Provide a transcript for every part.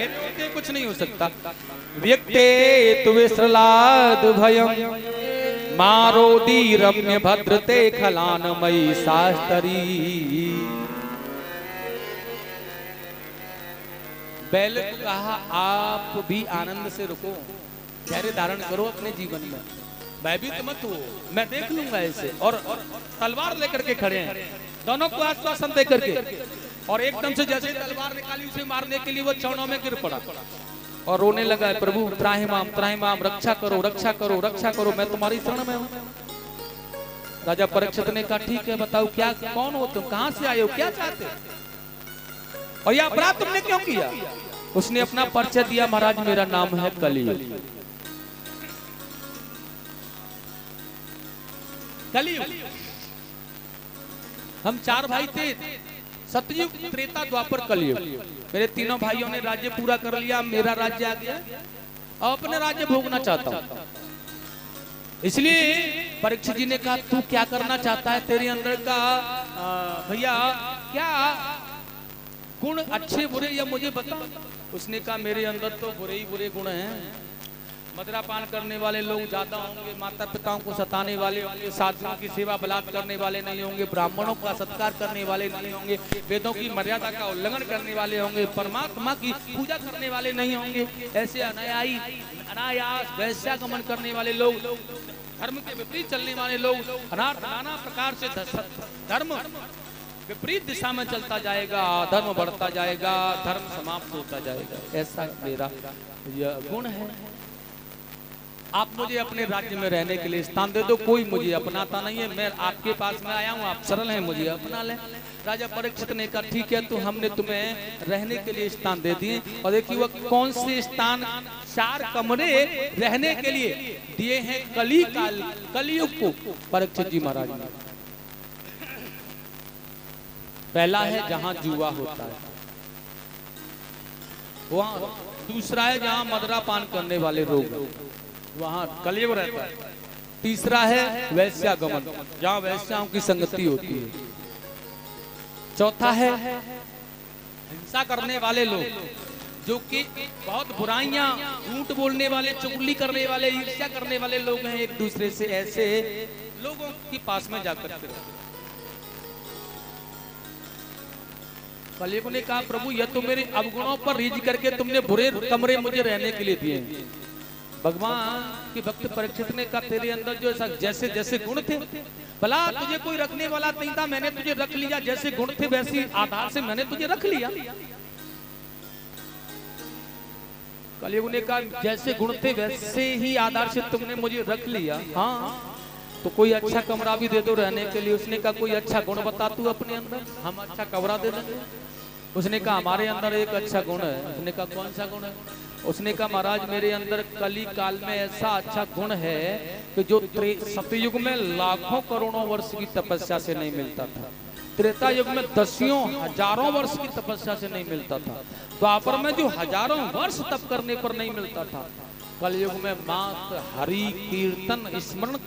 मेरे होते कुछ नहीं हो सकता। व्यक्ते तु विश्रलाद भयं मारोदी रम्य भद्रते खलानमयी शास्त्री। बैल को कहा आप भी आनंद से रुको, धैर्य धारण करो अपने जीवन में, भयभीत मत हो, मैं देख लूंगा ऐसे। और तलवार लेकर के खड़े हैं, दोनों को आश्वासन दे करके, और एकदम से जैसे तलवार निकाली उसे मारने के लिए वो चरणों में गिर पड़ा और रोने लगा, प्रभु त्राहिमाम, रक्षा करो, रक्षा करो, रक्षा करो, मैं तुम्हारी शरण में हूं। राजा परीक्षित ने कहा ठीक है, बताओ क्या, कौन हो तुम, कहां से आए हो, क्या चाहते हो, और यह अपराध तुमने क्यों किया। उसने अपना परिचय दिया, महाराज मेरा नाम है कलियुग। कलियुग हम चार भाई थे, सतयुग, त्रेता, द्वापर, कलियुग। मेरे तीनों भाइयों ने राज्य पूरा कर लिया, मेरा राज्य आ गया, अब अपने राज्य भोगना चाहता हूं। इसलिए परीक्षित जी ने कहा तू क्या करना चाहता है, तेरे अंदर का भैया क्या गुण अच्छे बुरे या मुझे बता। उसने कहा मेरे अंदर तो बुरे ही बुरे गुण हैं, मदिरापान करने वाले लोग ज्यादा होंगे, माता पिताओं को सताने वाले होंगे, साधुओं की सेवा बलात् करने वाले नहीं होंगे, ब्राह्मणों का सत्कार करने वाले नहीं होंगे, वेदों की मर्यादा का उल्लंघन करने वाले होंगे, परमात्मा की पूजा करने वाले नहीं होंगे, ऐसे अनायास वैश्यागमन करने वाले लोग, धर्म के विपरीत चलने वाले लोग, नाना प्रकार से धर्म विपरीत दिशा में चलता जाएगा, धर्म बढ़ता जाएगा, धर्म समाप्त होता जाएगा, ऐसा मेरा यह गुण है। आप मुझे अपने राज्य में रहने के लिए स्थान दे दो, कोई मुझे अपनाता नहीं है, मैं आपके पास में आया हूँ, आप सरल हैं, मुझे अपना लें। राजा परीक्षित ने कहा ठीक है, तो हमने तुम्हें रहने के लिए स्थान दे दिए। और देखिए वह कौन से स्थान, 4 कमरे रहने के लिए दिए हैं कलियुग को परीक्षित जी महाराज ने। पहला है जहां जुआ होता है वहां, दूसरा है जहां मदिरा पान करने वाले लोग वहां कलियुग रहता है, तीसरा है वैश्यागमन जहां वैश्याओं की संगति होती है, चौथा है हिंसा करने वाले लोग जो कि बहुत बुराइयां, झूठ बोलने वाले, चुगली करने वाले, ईर्ष्या करने वाले लोग हैं एक दूसरे से, ऐसे लोगों के पास में जाकर के। कलियुग ने कहा प्रभु यह तो मेरे अवगुणों पर रीझ करके तुमने बुरे कमरे मुझे रहने के लिए दिए। भगवान के भक्त परीक्षित ने कहा तेरे अंदर जो जैसे जैसे गुण थे, भला तुझे कोई रखने वाला नहीं था, मैंने तुझे रख लिया, जैसे गुण थे वैसी आधार से मैंने तुझे रख लिया। कलियुग ने कहा जैसे गुण थे वैसे ही आधार से तुमने मुझे रख लिया, हाँ तो कोई अच्छा कमरा भी दे दो रहने के लिए। उसने कहा कोई अच्छा गुण बता तू अपने अंदर, हम अच्छा कमरा दे देंगे। उसने कहा हमारे अंदर एक अच्छा गुण है। उसने कहा कौन सा गुण है। उसने कहा महाराज मेरे अंदर कली काल में ऐसा अच्छा गुण है कि जो सतयुग में लाखों करोड़ों वर्ष की तपस्या से नहीं मिलता था, त्रेता युग में दसियों हजारों वर्ष की तपस्या से नहीं मिलता था, द्वापर में जो हजारों वर्ष तप करने पर नहीं मिलता था, कलयुग में मात्र हरि कीर्तन स्मरण,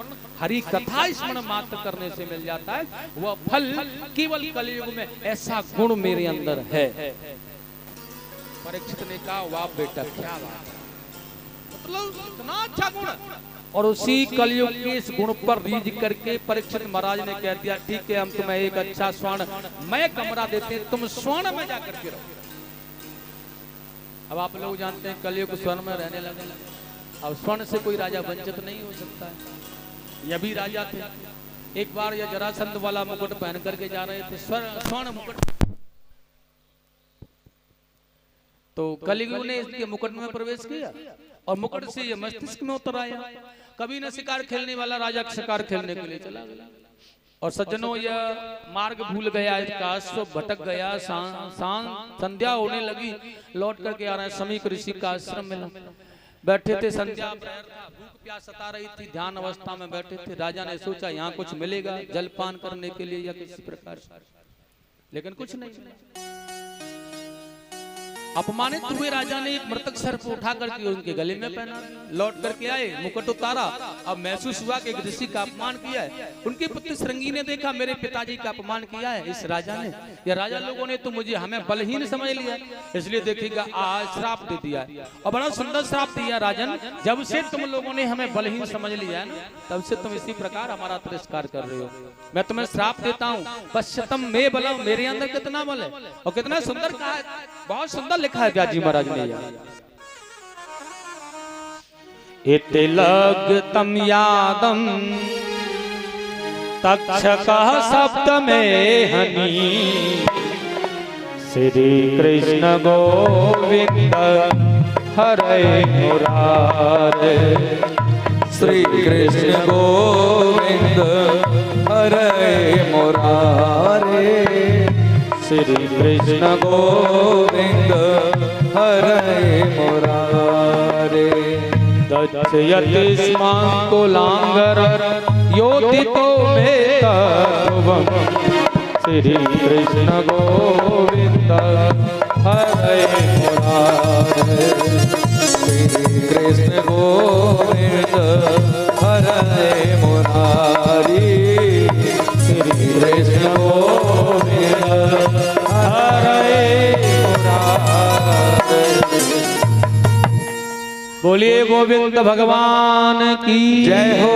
हरि कथा स्मरण मात्र करने से मिल जाता है। वह फल केवल कलयुग में, ऐसा गुण मेरे अंदर है। परीक्षित ने कहा वाह बेटा क्या बात है, मतलब इतना अच्छा गुण। और उसी कलयुग के इस गुण पर रीझ करके परीक्षित महाराज ने कह दिया ठीक है हम तुम्हें एक अच्छा स्वर्णमय कमरा देते हैं, तुम स्वर्ण में जाकर के रहो। अब आप लोग जानते हैं कलयुग स्वर्ण में रहने लगे, अब स्वर्ण से कोई राजा वंचित नहीं हो सकता है। यह भी राजा थे, एक बार यह जरासंध वाला मुकुट पहन करके जा रहे थे, स्वर्ण मुकुट, तो कलियुग ने इसके मुकुट में प्रवेश किया और मुकुट से ये मस्तिष्क में उतर आया। कभी न शिकार खेलने वाला राजा शिकार खेलने के लिए चला गया और सज्जनों यह मार्ग भूल गया, इसका अश्व भटक गया, संध्या होने लगी, लौट करके आ रहे हैं, समीक ऋषि का आश्रम मिला, बैठे थे, संध्या प्रहर था, भूख प्यास सता रही थी, ध्यान अवस्था में बैठे थे। राजा ने सोचा यहाँ कुछ मिलेगा जलपान करने के लिए या किसी प्रकार से, लेकिन कुछ नहीं। अपमानित हुए राजा ने एक मृतक सर्प उठा करके उनके गले में पहना, लौट करके आए, मुकुट उतारा। अब महसूस हुआ कि एक ऋषि का अपमान किया है। उनके पुत्र श्रृंगी ने देखा मेरे पिताजी का अपमान किया है इस राजा ने, या राजा लोगों ने तो मुझे हमें बलहीन समझ लिया, इसलिए देखिएगा आज श्राप दे दिया है। और बड़ा सुंदर श्राप दिया राजन, जब से तुम लोगों ने हमें बलहीन समझ लिया है ना, तब से तुम इसी प्रकार हमारा तिरस्कार कर रहे हो। मैं तुम्हें श्राप देता हूँ, पश्चितम में बलम, मेरे अंदर कितना बल है। और कितना सुंदर कहा है, बहुत सुंदर लिखा है व्यास जी महाराज ने। इति लग्तम यादम तक्षकः सप्तमे हनि, श्री कृष्ण गोविंद हरे मुरारे, श्री कृष्ण गोविंद हरे मुरारे, श्री कृष्ण गोविंद हरे मुरारे। दक्षयति स्माकुलांगर योतितो मे तत्वं, श्री कृष्ण गोविंद हरे मुरारे, श्री कृष्ण गोविंद हरे मुरारी, श्री कृष्ण गोविंद हरे मुरारी। बोलिए गोविंद भगवान की जय हो।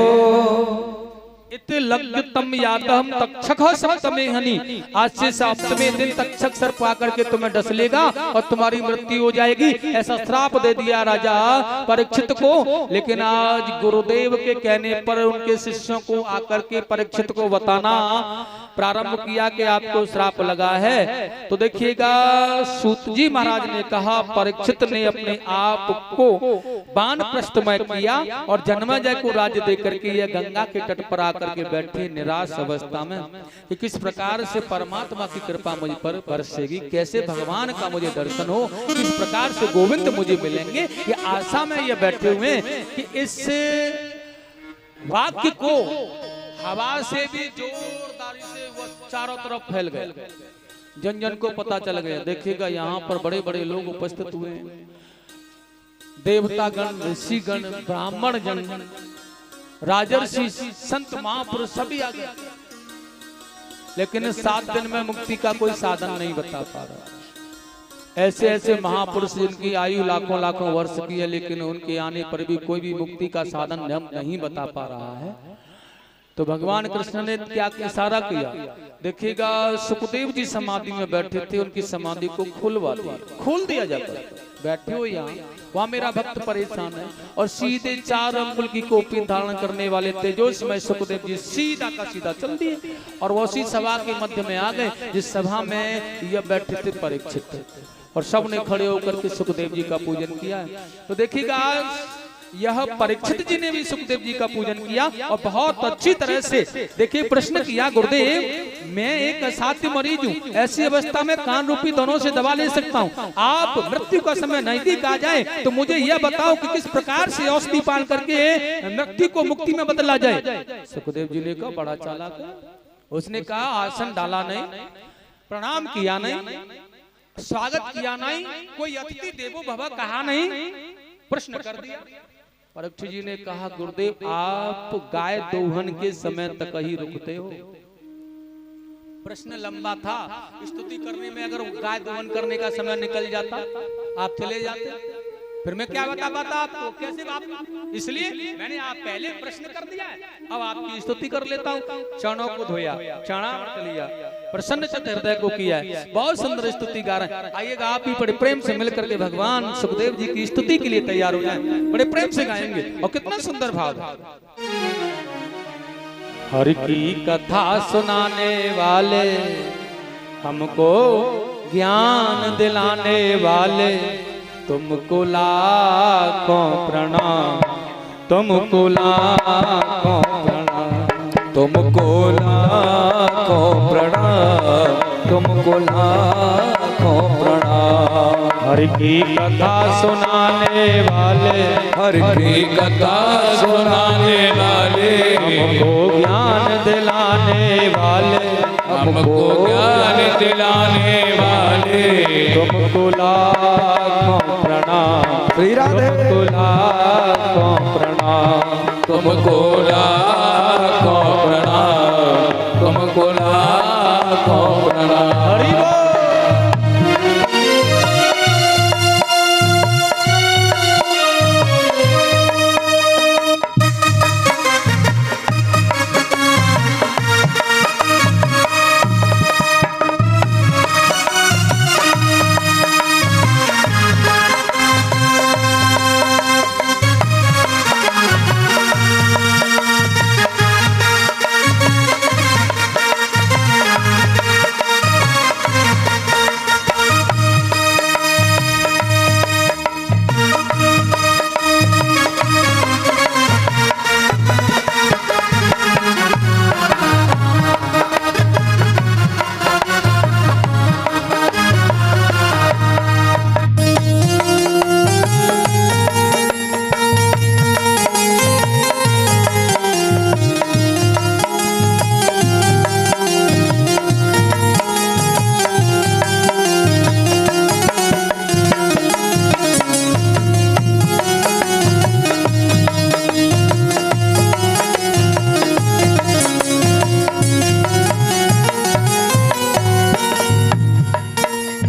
इति लग्तम यादम तक्षकः सप्तमे हनि, आज से सप्तमे दिन तक्षक सर्प आकर के तुम्हें डस लेगा और तुम्हारी मृत्यु हो जाएगी, ऐसा श्राप दे दिया राजा परीक्षित को। लेकिन आज गुरुदेव के कहने पर उनके शिष्यों को आकर के परीक्षित को बताना प्रारंभ किया कि आपको श्राप लगा है। तो देखिएगा सूत जी महाराज ने कहा, परीक्षित ने अपने आप को वानप्रस्थमय किया और जन्मेजय को राज्य देकर के यह गंगा के तट पर आकर के बैठे निराश अवस्था में कि किस प्रकार से परमात्मा की कृपा मुझ पर बरसेगी, कैसे भगवान का मुझे दर्शन हो, किस प्रकार से गोविंद मुझे मिलेंगे, ये आशा में ये बैठे हुए कि इस वाक्य को हवा से भी जोरदारी से वो चारों तरफ फैल गए, जन जन को पता चल गया। देखिएगा यहाँ पर बड़े बड़े लोग उपस्थित हुए, देवता गण, ऋषि गण, ब्राह्मण जन, राजर्षि, संत महापुरुष सभी आ गए, लेकिन 7 दिन में मुक्ति का कोई साधन नहीं बता पा रहा। ऐसे ऐसे महापुरुष जिनकी आयु लाखों लाखों वर्ष की है, लेकिन उनके आने पर भी कोई भी मुक्ति का साधन हम नहीं बता पा रहा है। तो भगवान कृष्ण ने क्या इशारा किया, देखिएगा सुखदेव जी समाधि में बैठे थे, उनकी समाधि को खुलवा दिया, खोल दिया जाता है। बैठे हो यहाँ, वहाँ मेरा भक्त परेशान है, और सीधे 4 अंगुल की कॉपी धारण करने वाले तेजस्मय सुखदेव जी सीधा का सीधा चल दिए और वो उसी सभा के मध्य में आ गए जिस सभा में यह बैठे थे परीक्षित, और सब ने खड़े होकर के सुखदेव जी का पूजन किया। तो देखिएगा यह परीक्षित जी ने भी सुखदेव जी का पूजन किया और बहुत अच्छी तरह से। देखिए प्रश्न किया, गुरुदेव मैं एक असाध्य मरीज हूँ, ऐसी अवस्था में कान रूपी दोनों से दवा ले सकता हूँ, आप मृत्यु का समय नजदीक आ जाए तो मुझे यह बताओ कि किस प्रकार से औषधि पान करके मृत्यु को मुक्ति में बदला जाए। सुखदेव जी ने कहा बड़ा चालाक, उसने कहा आसन डाला नहीं, प्रणाम किया नहीं, स्वागत किया नहीं, कोई अतिथि देवो भव कहा नहीं, प्रश्न कर दिया। परीक्षित जी ने कहा गुरुदेव आप गाय दोहन के समय तक ही रुकते हो। प्रश्न लंबा था, स्तुति करने में अगर गाय दोहन करने का समय निकल जाता आप चले जाते, फिर मैं क्या बता पाता आपको, कैसे आप, इसलिए मैंने आप पहले प्रश्न कर दिया है, अब आपकी स्तुति कर लेता हूँ। चरणों को धोया, चरणामृत लिया, प्रसन्न चित्त हृदय को किया है, बहुत सुंदर स्तुति गा रहे हैं। आइएगा आप भी बड़े प्रेम से मिलकर के भगवान सुखदेव जी की स्तुति के लिए तैयार हो जाएं, बड़े प्रेम से गाएंगे। और कितना सुंदर भाव है, हरि की कथा सुनाने वाले, हमको ज्ञान दिलाने वाले, तुमको लाखों प्रणाम, तुमको लाखों प्रणाम, तुमको लाखों प्रणाम, तुमको लाखों प्रणाम। हरि की कथा सुनाने वाले, हरि की कथा सुनाने वाले, हमको ज्ञान दिलाने वाले, हमको ज्ञान दिलाने वाले, तुमको लाखों प्रणाम। श्री राधे। तुमको लाखों प्रणाम। तुमको लाखों प्रणाम। तुमको लाखों प्रणाम। हरि बोल।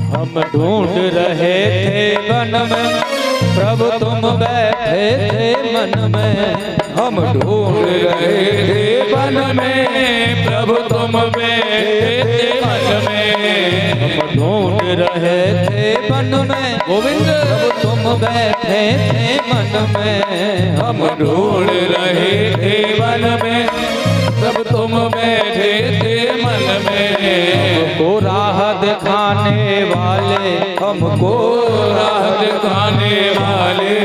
हम ढूंढ रहे थे वन में, प्रभु तुम बैठे थे मन में। हम ढूंढ रहे थे वन में, प्रभु तुम बैठे थे मन में। हम ढूंढ रहे थे वन में, गोविंद प्रभु तुम बैठे थे मन में। हम ढूंढ रहे थे वन में, प्रभु तुम बैठे थे मन में। हमको राह दिखाने वाले, हमको राह दिखाने वाले,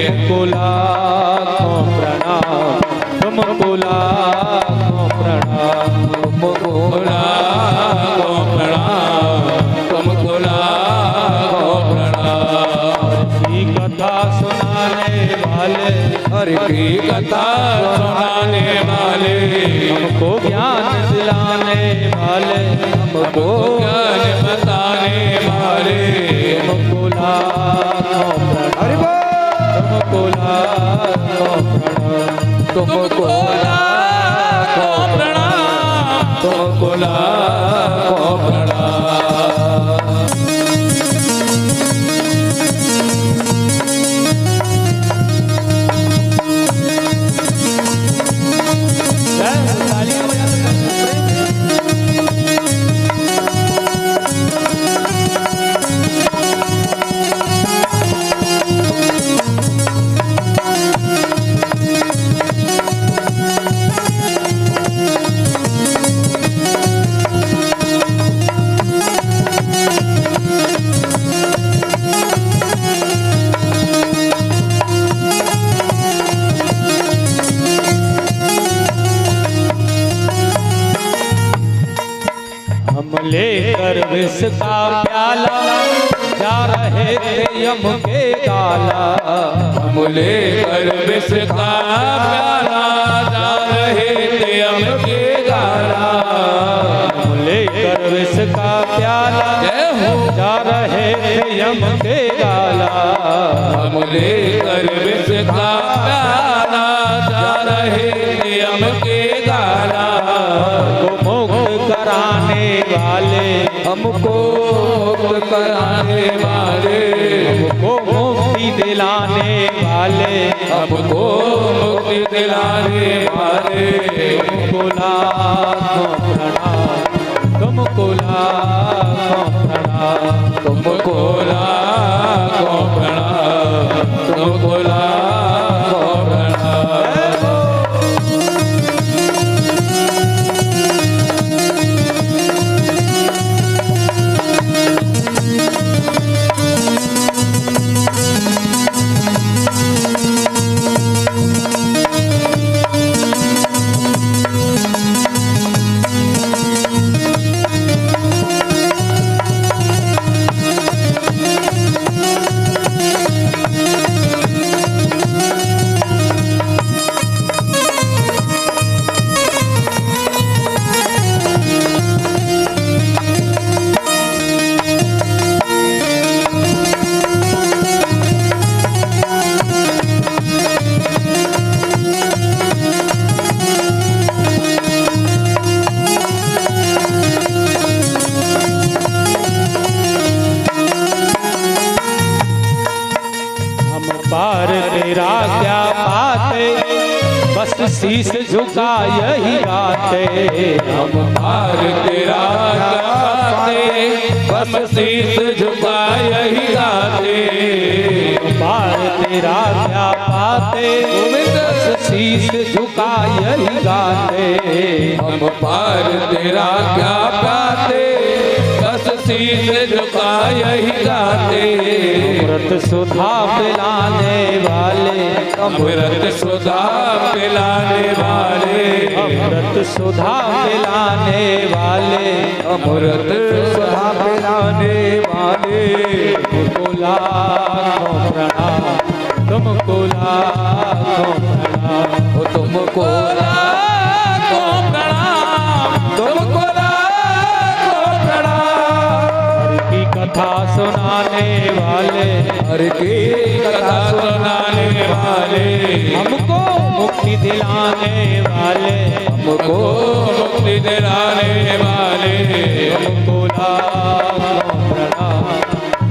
तुमको लाखों प्रणाम। तुमको लाखों प्रणाम। तुमको लाखों प्रणाम। तुमको लाखों प्रणाम। की कथा सुनाने वाले, हरि की कथा सुनाने वाले, हमको ज्ञान दिलाने वाले, हमको ज्ञान बताने वाले, तुमको लाखों प्रणाम। हरि बोल। तुमको लाखों प्रणाम। तुमको लाखों प्रणाम। तुमको लाखों प्रणाम। लेकर विष का प्याला जा रहे थे यम के गाला। हम लेकर विष का प्याला जा रहे थे यम के गाला। हम लेकर विष का प्याला जा रहे थे यम के गाला। हम लेकर विष का प्याला जा रहे थे यम के गाला। मुक्त कराने वाले, हमको मुक्त कराने वाले, हमको मुक्ति दिलाने वाले, हमको मुक्ति दिलाने वाले, तुमको लाखों प्रणाम। तुमको लाखों प्रणाम। तुमको लाखों प्रणाम। तुमको लाखों प्रणाम। पार तेरा क्या पाते, बस शीश झुका यही गाते। हम पार तेरा क्या पाते, बस शीश झुका यही गाते। पार तेरा क्या पाते, बस शीश झुका यही गाते। हम पार तेरा क्या पाते, बस शीश झुका यही गाते। अमृत सुधा पिलाने वाले, अमृत सुधा पिलाने वाले, अमृत सुधा पिलाने वाले, अमृत सुधा पिलाने वाले। तुमको लाखों प्रणाम, तुमको लाखों प्रणाम, तुमको लाखों प्रणाम, तुमको लाखों प्रणाम। हर की कथा सुनाने वाले, हर की कथा सुनाने वाले, हमको मुक्ति दिलाने वाले, हमको मुक्ति दिलाने वाले। तुमको लाखों प्रणाम,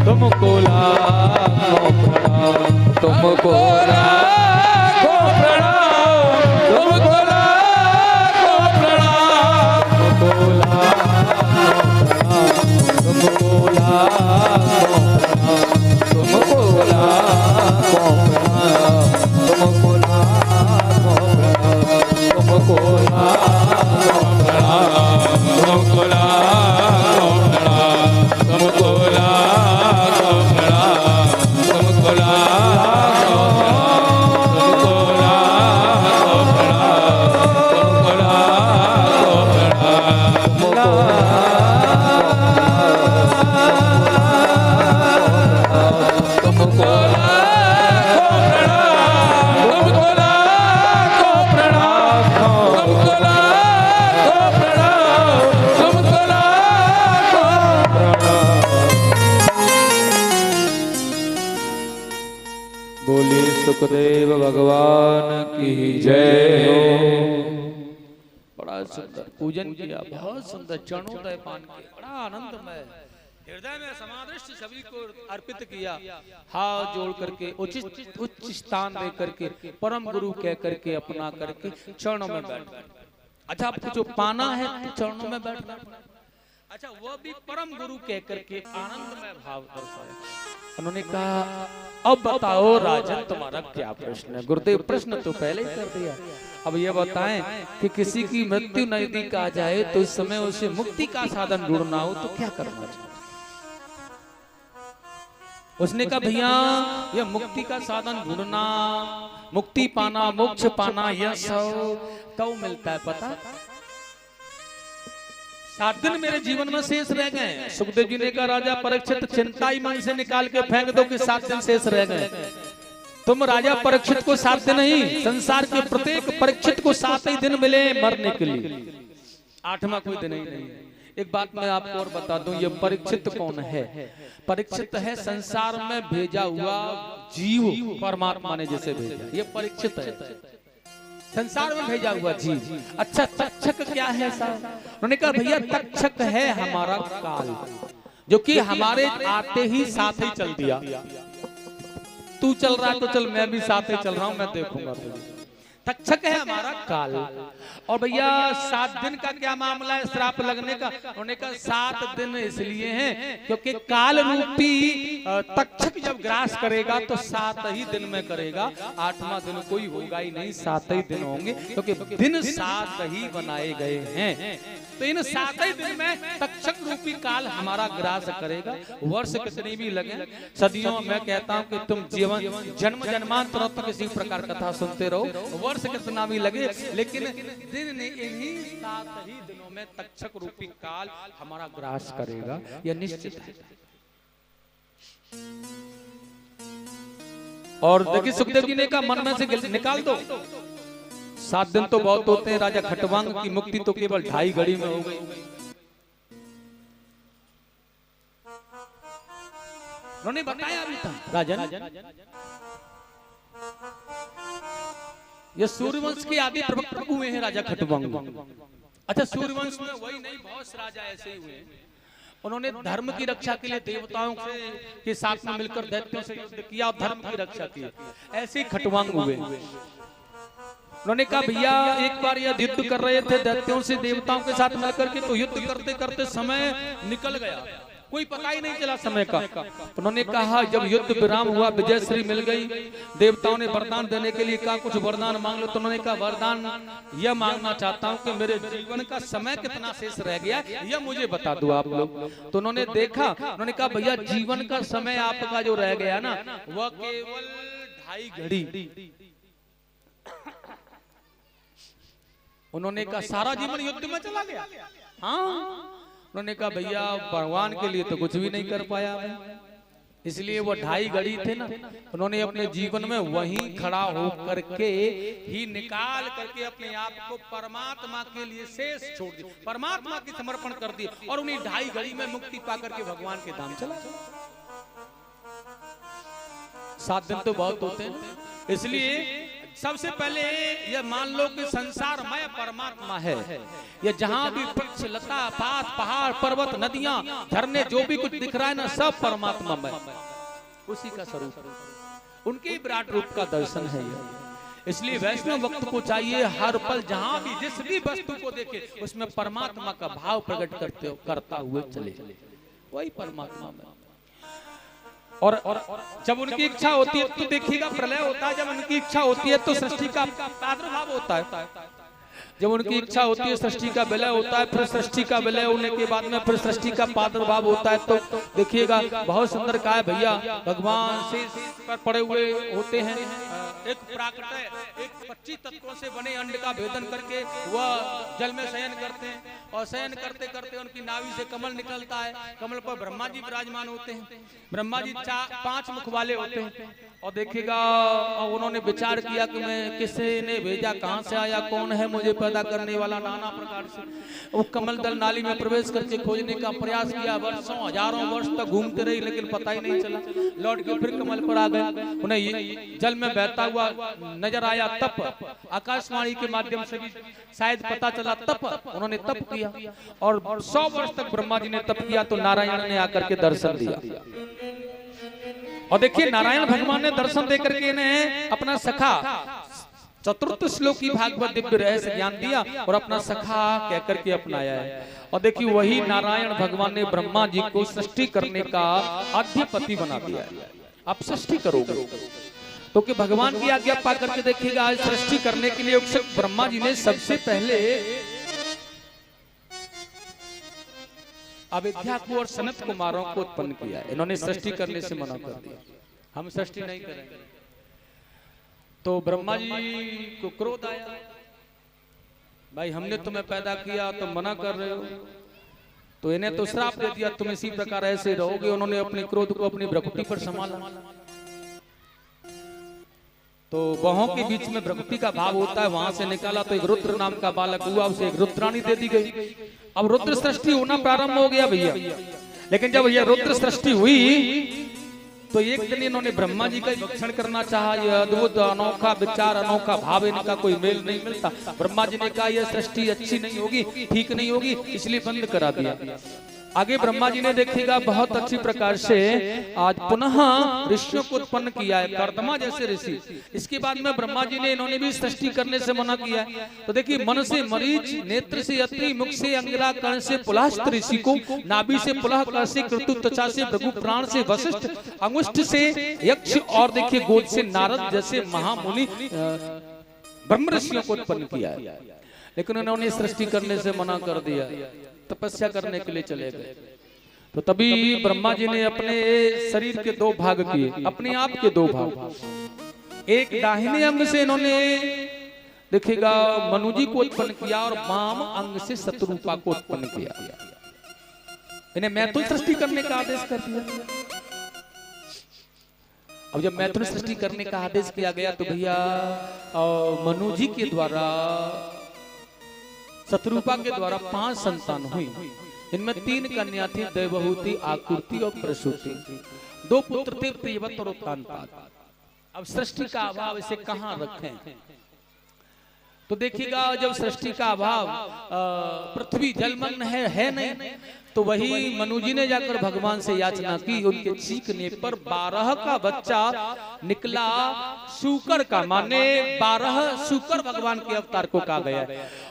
तुमको लाखों प्रणाम, तुमको लाखों प्रणाम, तुमको लाखों प्रणाम। तुमको लाखों प्रणाम, तुमको लाखों प्रणाम, तुमको लाखों प्रणाम, तुमको लाखों प्रणाम, तुमको लाखों प्रणाम, तुमको लाखों प्रणाम, तुमको लाखों प्रणाम, तुमको लाखों प्रणाम, तुमको लाखों प्रणाम। तुमको लाखों प्रणाम, तुमको लाखों प्रणाम, तुमको लाखों प्रणाम, तुमको लाखों प्रणाम। बोले सुखदेव भगवान की जय हो। बड़ा सुंदर पूजन किया, बहुत सुंदर चरणोदय पान किया, बड़ा आनंदमय हृदय में समाधिष्ट सभी को अर्पित किया। हाथ जोड़ करके उचित उच्च स्थान दे करके परम गुरु कह करके अपना करके चरणों में बैठ गए। अच्छा, आपको जो पाना है तो चरणों में बैठना, अच्छा वो भी परम गुरु कह करके आनंदमय भाव दर्शाया। उन्होंने कहा अब बताओ राजन तुम्हारा क्या प्रश्न है। गुरुदेव प्रश्न तो पहले ही कर दिया, अब ये बताएं कि किसी की मृत्यु नजदीक आ जाए तो इस समय उसे मुक्ति का साधन ढूंढना हो तो क्या करना चाहिए। उसने कहा भैया यह मुक्ति का साधन ढूंढना, मुक्ति पाना, मोक्ष पाना, यह सब कब मिलता है पता? 7 दिन मेरे जीवन में शेष रह गए। सुखदेव जी ने कहा राजा परीक्षित चिंता ही मन से निकाल के फेंक दो कि 7 दिन शेष रह गए। तुम राजा परीक्षित को 7 दिन नहीं, संसार के प्रत्येक परीक्षित को 7 ही दिन मिले मरने के लिए, 8वां कोई दिन ही नहीं। एक बात मैं आपको और बता दूं, ये परीक्षित कौन है? परीक्षित है संसार में भेजा हुआ जीव, परमात्मा ने जैसे भेजा, ये परीक्षित है, संसार में भेजा हुआ जीव। अच्छा तक्षक क्या है साहब? उन्होंने कहा भैया तक्षक है हमारा काल, जो कि हमारे आते ही साथ ही चल दिया। तू चल रहा है तो चल, मैं भी साथ ही चल रहा हूं, मैं देखूंगा तुझे। तक्षक है हमारा काल। और भैया 7 दिन का क्या मामला है श्राप लगने का? उन्होंने कहा 7 दिन इसलिए हैं क्योंकि काल रूपी तक्षक जब ग्रास करेगा तो 7 ही दिन में करेगा, 8वां दिन कोई होगा ही नहीं, 7 ही दिन होंगे, क्योंकि दिन 7 ही बनाए गए हैं। तो इन 7 ही दिन में तक्षक रूपी काल हमारा ग्रास करेगा। वर्ष कितनी भी लगे, सदियों मैं कहता हूँ कि तुम जीवन जन्म जन्मांतर तक इसी प्रकार कथा सुनते रहो, वर्ष कितना भी लगे, लेकिन दिन इन्हीं 7 ही दिनों में तक्षक रूपी काल हमारा ग्रास करेगा, यह निश्चित है। और देखिए सुखदेव जी ने कहा मन में से निकाल दो, 7 दिन तो बहुत होते हैं। राजा खटवांग की मुक्ति तो केवल 2.5 घड़ी में हो गई। उन्होंने बताया अभी तक राजन, ये सूर्यवंश के आदि प्रवक्ता हुए हैं राजा खटवांग। अच्छा सूर्यवंश में वही नहीं, बहुत से राजा ऐसे ही हुए। उन्होंने धर्म की रक्षा के लिए देवताओं के साथ में मिलकर दैत्यों से युद्ध किया और धर्म की रक्षा की। ऐसे ही खटवांग हुए। उन्होंने कहा भैया एक बार यह युद्ध कर रहे थे दैत्यों से देवताओं के साथ मिलकर के, तो युद्ध करते करते समय निकल गया, कोई पता ही नहीं चला समय का। उन्होंने कहा जब युद्ध विराम हुआ, विजय श्री मिल गई, देवताओं ने वरदान देने के लिए कहा कुछ वरदान मांग लो। तो उन्होंने कहा वरदान यह मांगना चाहता हूं कि मेरे जीवन का समय कितना शेष रह गया यह मुझे बता दो आप लोग। तो उन्होंने देखा, उन्होंने कहा भैया जीवन का समय आपका जो रह गया ना वह केवल 2.5 घड़ी। उन्होंने कहा सारा जीवन युद्ध में चला गया। हाँ, उन्होंने कहा भैया भगवान के लिए तो कुछ भी नहीं कर पाया मैं, इसलिए वो 2.5 घड़ी थे ना, उन्होंने अपने जीवन में वहीं खड़ा होकर के ही निकाल करके अपने आप को परमात्मा के लिए शेष छोड़ दिया, परमात्मा की समर्पण कर दिया और उन्हीं 2.5 घड़ी में मुक्ति पाकर के भगवान के धाम चला। 7 दिन तो बहुत होते हैं, इसलिए सबसे पहले ये मान लो कि संसार मय परमात्मा है। ये जहां भी वृक्ष लता पात पहाड़ पर्वत नदियां झरने जो भी कुछ दिख रहा है ना सब परमात्मा में उसी का स्वरूप, उनके विराट रूप का दर्शन है ये। इसलिए वैष्णव भक्त को चाहिए हर पल जहां भी जिस भी वस्तु को देखे उसमें परमात्मा का भाव प्रकट करता हुए चले, वही परमात्मा में। और जब उनकी इच्छा होती है तो देखिएगा प्रलय होता है, जब उनकी इच्छा होती है तो सृष्टि का प्रादुर्भाव होता है, जब उनकी इच्छा होती है सृष्टि का विलय होता है, फिर सृष्टि का विलय होने के बाद में फिर सृष्टि का प्रादुर्भाव होता है। तो देखिएगा बहुत सुंदर कहा है भैया, भगवान से पर पड़े हुए होते हैं, एक प्राकृत है, एक 25 तत्वों से बने अंड का भेदन करके वह जल में शयन करते हैं और शयन करते करते उनकी नाभि से कमल निकलता है, कमल पर ब्रह्मा जी विराजमान होते हैं। ब्रह्मा जी 5 मुख वाले होते हैं और देखिएगा उन्होंने विचार किया कि मैं किसे ने भेजा, कहां से आया, कौन है मुझे पैदा करने वाला, नाना प्रकार से वो कमल दल नाली में प्रवेश करके खोजने का प्रयास किया, वर्षों हजारों वर्ष तक घूमते रही लेकिन पता ही नहीं चला। लौट के फिर कमल पर आ गए, उन्हें जल में बहता हुआ नजर आया तप, आकाशवाणी के माध्यम से भी शायद पता चला तप, उन्होंने तप किया और 100 वर्ष तक ब्रह्मा जी ने तप किया तो नारायण ने आकर के दर्शन दिया। और देखिए नारायण भगवान ने दर्शन देकर के इन्हें अपना सखा चतुर्थ श्लोकी भागवत दिव्य रहस्य ज्ञान दिया और अपना सखा कहकर के अपनाया है। और देखिए वही नारायण भगवान ने ब्रह्मा जी को सृष्टि करने का अधिपति बना दिया। आप सृष्टि करोगे तो कि भगवान की आज्ञा पा करके देखिएगा आज सृष्टि करने के लिए ब्रह्मा जी ने सबसे पहले अविद्या को और सनत कुमारों को उत्पन्न किया। इन्होंने सृष्टि करने से मना कर दिया, हम सृष्टि नहीं करेंगे। तो ब्रह्मा जी को क्रोध आया, भाई हमने तुम्हें पैदा किया तो मना कर रहे हो, तो इन्हें तो श्राप दे दिया तुम इसी प्रकार ऐसे रहोगे। उन्होंने अपने क्रोध को अपनी भ्रकुटी पर संभाला। तो बाहों के बीच में भ्रकुटी का भाव होता है, वहां से निकाला तो एक रुद्र नाम का बालक हुआ, उसे एक रुद्राणी दे दी गई। अब रुद्र सृष्टि होना प्रारंभ हो गया भैया। लेकिन जब यह रुद्र सृष्टि हुई तो एक दिन इन्होंने ब्रह्मा जी का भक्षण करना चाहा। यह अद्भुत अनोखा विचार अनोखा भाव इनका कोई मेल नहीं मिलता। ब्रह्मा जी ने कहा यह सृष्टि अच्छी नहीं होगी, ठीक नहीं होगी, इसलिए बंद करा दिया। आगे ब्रह्मा जी ने देखिएगा बहुत अच्छी प्रकार से आज पुनः ऋषियों को उत्पन्न किया है, कर्दमा जैसे ऋषि। इसके बाद में ब्रह्मा जी ने इन्होंने भी सृष्टि करने से मना किया है। तो देखिए मन से मरीच, नेत्र से अत्रि, मुख से अंगिरा, कर्ण से पुलस्त ऋषि को, नाभि से पुलह, कर से क्रतु, त्वचा से भृगु, प्राण से वशिष्ठ, अंगुष्ठ से यक्ष और देखिए गोद से नारद जैसे महामुनि ब्रह्म ऋषियों को उत्पन्न किया है। लेकिन उन्होंने सृष्टि करने से मना कर दिया, तपस्या करने के लिए चले गए। तो तभी ब्रह्मा जी ने अपने शरीर के 2 भाग किए, अपने आप के 2 भाग। एक दाहिने अंग से इन्होंने देखिएगा मनु जी को उत्पन्न किया और वाम अंग से शत्रुपा को उत्पन्न किया। इन्हें मैथुन सृष्टि करने का आदेश कर दिया। अब जब मैथुन सृष्टि करने का आदेश किया गया तो भैया मनु जी के द्वारा शत्रुपा के द्वारा 5 संतान हुई। इनमें 3 कन्या थी, देवहूति, आकृति और प्रसूति। 2 पुत्र थे, प्रियव्रत और उत्तानपाद। अब सृष्टि का अभाव इसे कहां रखें? तो देखिएगा जब सृष्टि का अभाव पृथ्वी जलमग्न है नहीं, तो वही मनु जी ने जाकर भगवान से याचना की। उनके चीखने पर 12 का बच्चा निकला शूकर का, माने 12 शूकर भगवान के अवतार को कहा गया।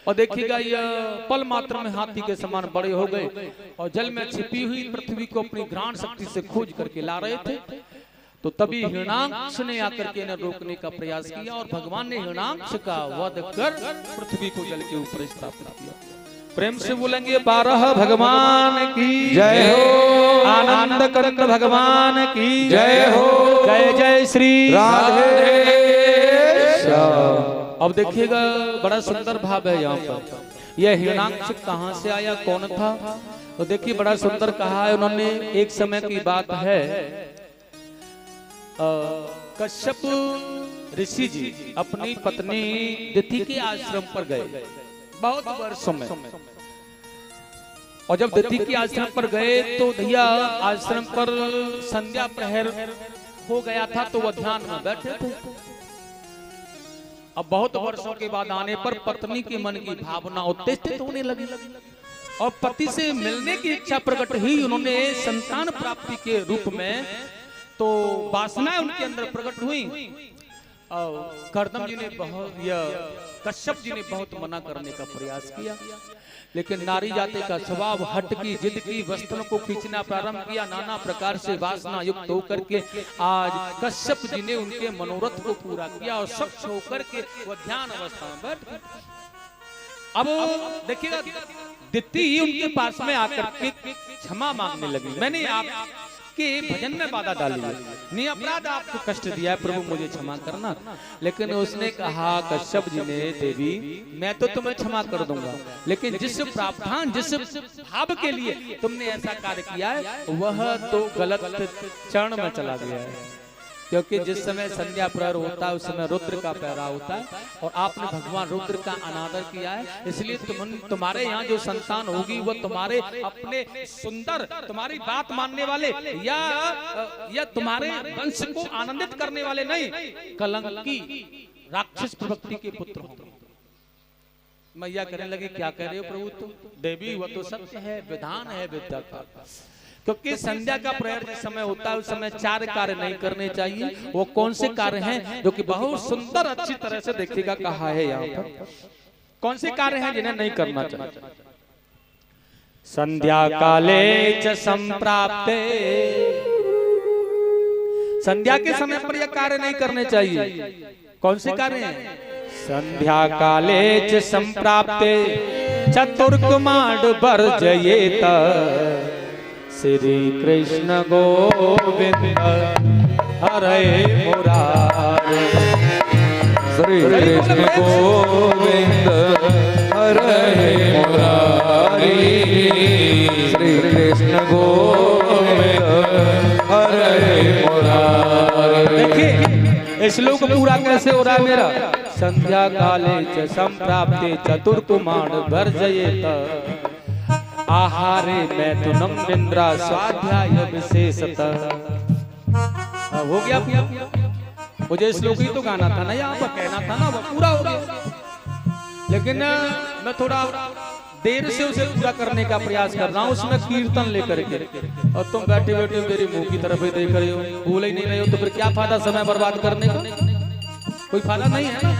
और देखिएगा यह पल मात्र में हाथी के समान बड़े हो गए और जल में छिपी हुई पृथ्वी को अपनी घ्राण शक्ति से खोज करके ला रहे थे। तो तभी हिरणाक्ष ने आकर के इन्हें रोकने का प्रयास किया और भगवान ने हिरणाक्ष का वध कर पृथ्वी को जल के ऊपर स्थापित किया। प्रेम से बोलेंगे 12 भगवान की जय हो, आनंद कंद भगवान की जय हो, जय जय श्री राधे। अब देखिएगा बड़ा सुंदर भाव है यहाँ पर। यह हिरणाक्ष कहाँ से आया, कौन था? तो देखिए बड़ा सुंदर कहा है उन्होंने। एक समय की बात है, कश्यप ऋषि जी अपनी पत्नी दिति के आश्रम पर गए बहुत वर्षों में। और जब दिति के आश्रम पर गए तो भैया आश्रम पर संध्या प्रहर हो गया था, तो वह ध्यान में बैठे थे। अब बहुत वर्षों के बाद आने पर पत्नी के मन की भावना उत्तेजित होने लगी और पति से मिलने की इच्छा प्रकट हुई। उन्होंने संतान प्राप्ति के रूप में तो वासनाएं उनके अंदर प्रकट हुई। और कर्दम जी ने कश्यप जी ने बहुत मना करने का प्रयास किया, लेकिन नारी जाति का स्वभाव हट की जिद की, वस्त्रों को खींचना प्रारंभ किया। नाना प्रकार से वासना युक्त होकर के आज कश्यप जी ने उनके मनोरथ को पूरा किया और स्वच्छ होकर के वो ध्यान अवस्था में बैठ गए। अब देखिएगा दिति उनके पास में आकर के क्षमा मांगने लगी। मैंने आपके भजन में बाधा डाली है, नहीं अपराध आपको कष्ट दिया है, प्रभु मुझे क्षमा करना। लेकिन उसने कहा कश्यप जी ने, देवी मैं तो तुम्हें क्षमा कर दूंगा, लेकिन जिस प्रावधान जिस भाव के लिए तुमने ऐसा कार्य किया है वह तो गलत चरण में चला गया है। क्योंकि जिस समय संध्या प्रहर होता है उस समय रुद्र का पहरा होता है और आपने भगवान रुद्र का अनादर किया है, इसलिए तुम्हारे यहाँ जो संतान होगी वो तुम्हारे अपने सुंदर, तुम्हारी बात मानने वाले या तुम्हारे वंश को आनंदित करने वाले नहीं, कलंकी राक्षस प्रवृत्ति के पुत्र होंगे। मैया कहने लगे क्या कह रहे हो प्रभु तुम? देवी वह तो सत्य है, विधान है विद्या का। क्योंकि संध्या का प्रहर जिस समय होता है उस समय 4 कार्य नहीं करने चाहिए। वो कौन से कार्य हैं जो कि बहुत सुंदर अच्छी तरह से देखिएगा कहा है यहाँ पर। कौन से कार्य हैं जिन्हें नहीं करना चाहिए? संध्या काले च संप्राप्ते, संध्या के समय पर यह कार्य नहीं करने चाहिए। कौन से कार्य हैं? संध्या काले च संप्राप्ते चतुर्कुमाड वर्जयेत श्री कृष्ण गोविंद हरे मुरारे। श्री कृष्ण गोविंद हरे मुरारी, श्री कृष्ण गोविंद हरे मुरारी। देखिए श्लोक पूरा कैसे हो रहा है मेरा। संध्या काले च संप्राप्ते चतुर्कुमाड वर्जयेत आहारे मैथुनम निद्रा स्वाध्याय विशेषतः। हो गया मुझे श्लोक ही तो गाना था ना, यहाँ पर कहना था ना, वो पूरा हो गया। लेकिन मैं थोड़ा देर से उसे पूरा करने का प्रयास कर रहा हूँ, उसमें कीर्तन लेकर के। और तुम बैठे बैठे मेरी मुंह की तरफ ही देख रहे हो, भूल ही नहीं रहे हो, तो फिर क्या फायदा समय बर्बाद करने का? कोई फायदा नहीं है ना।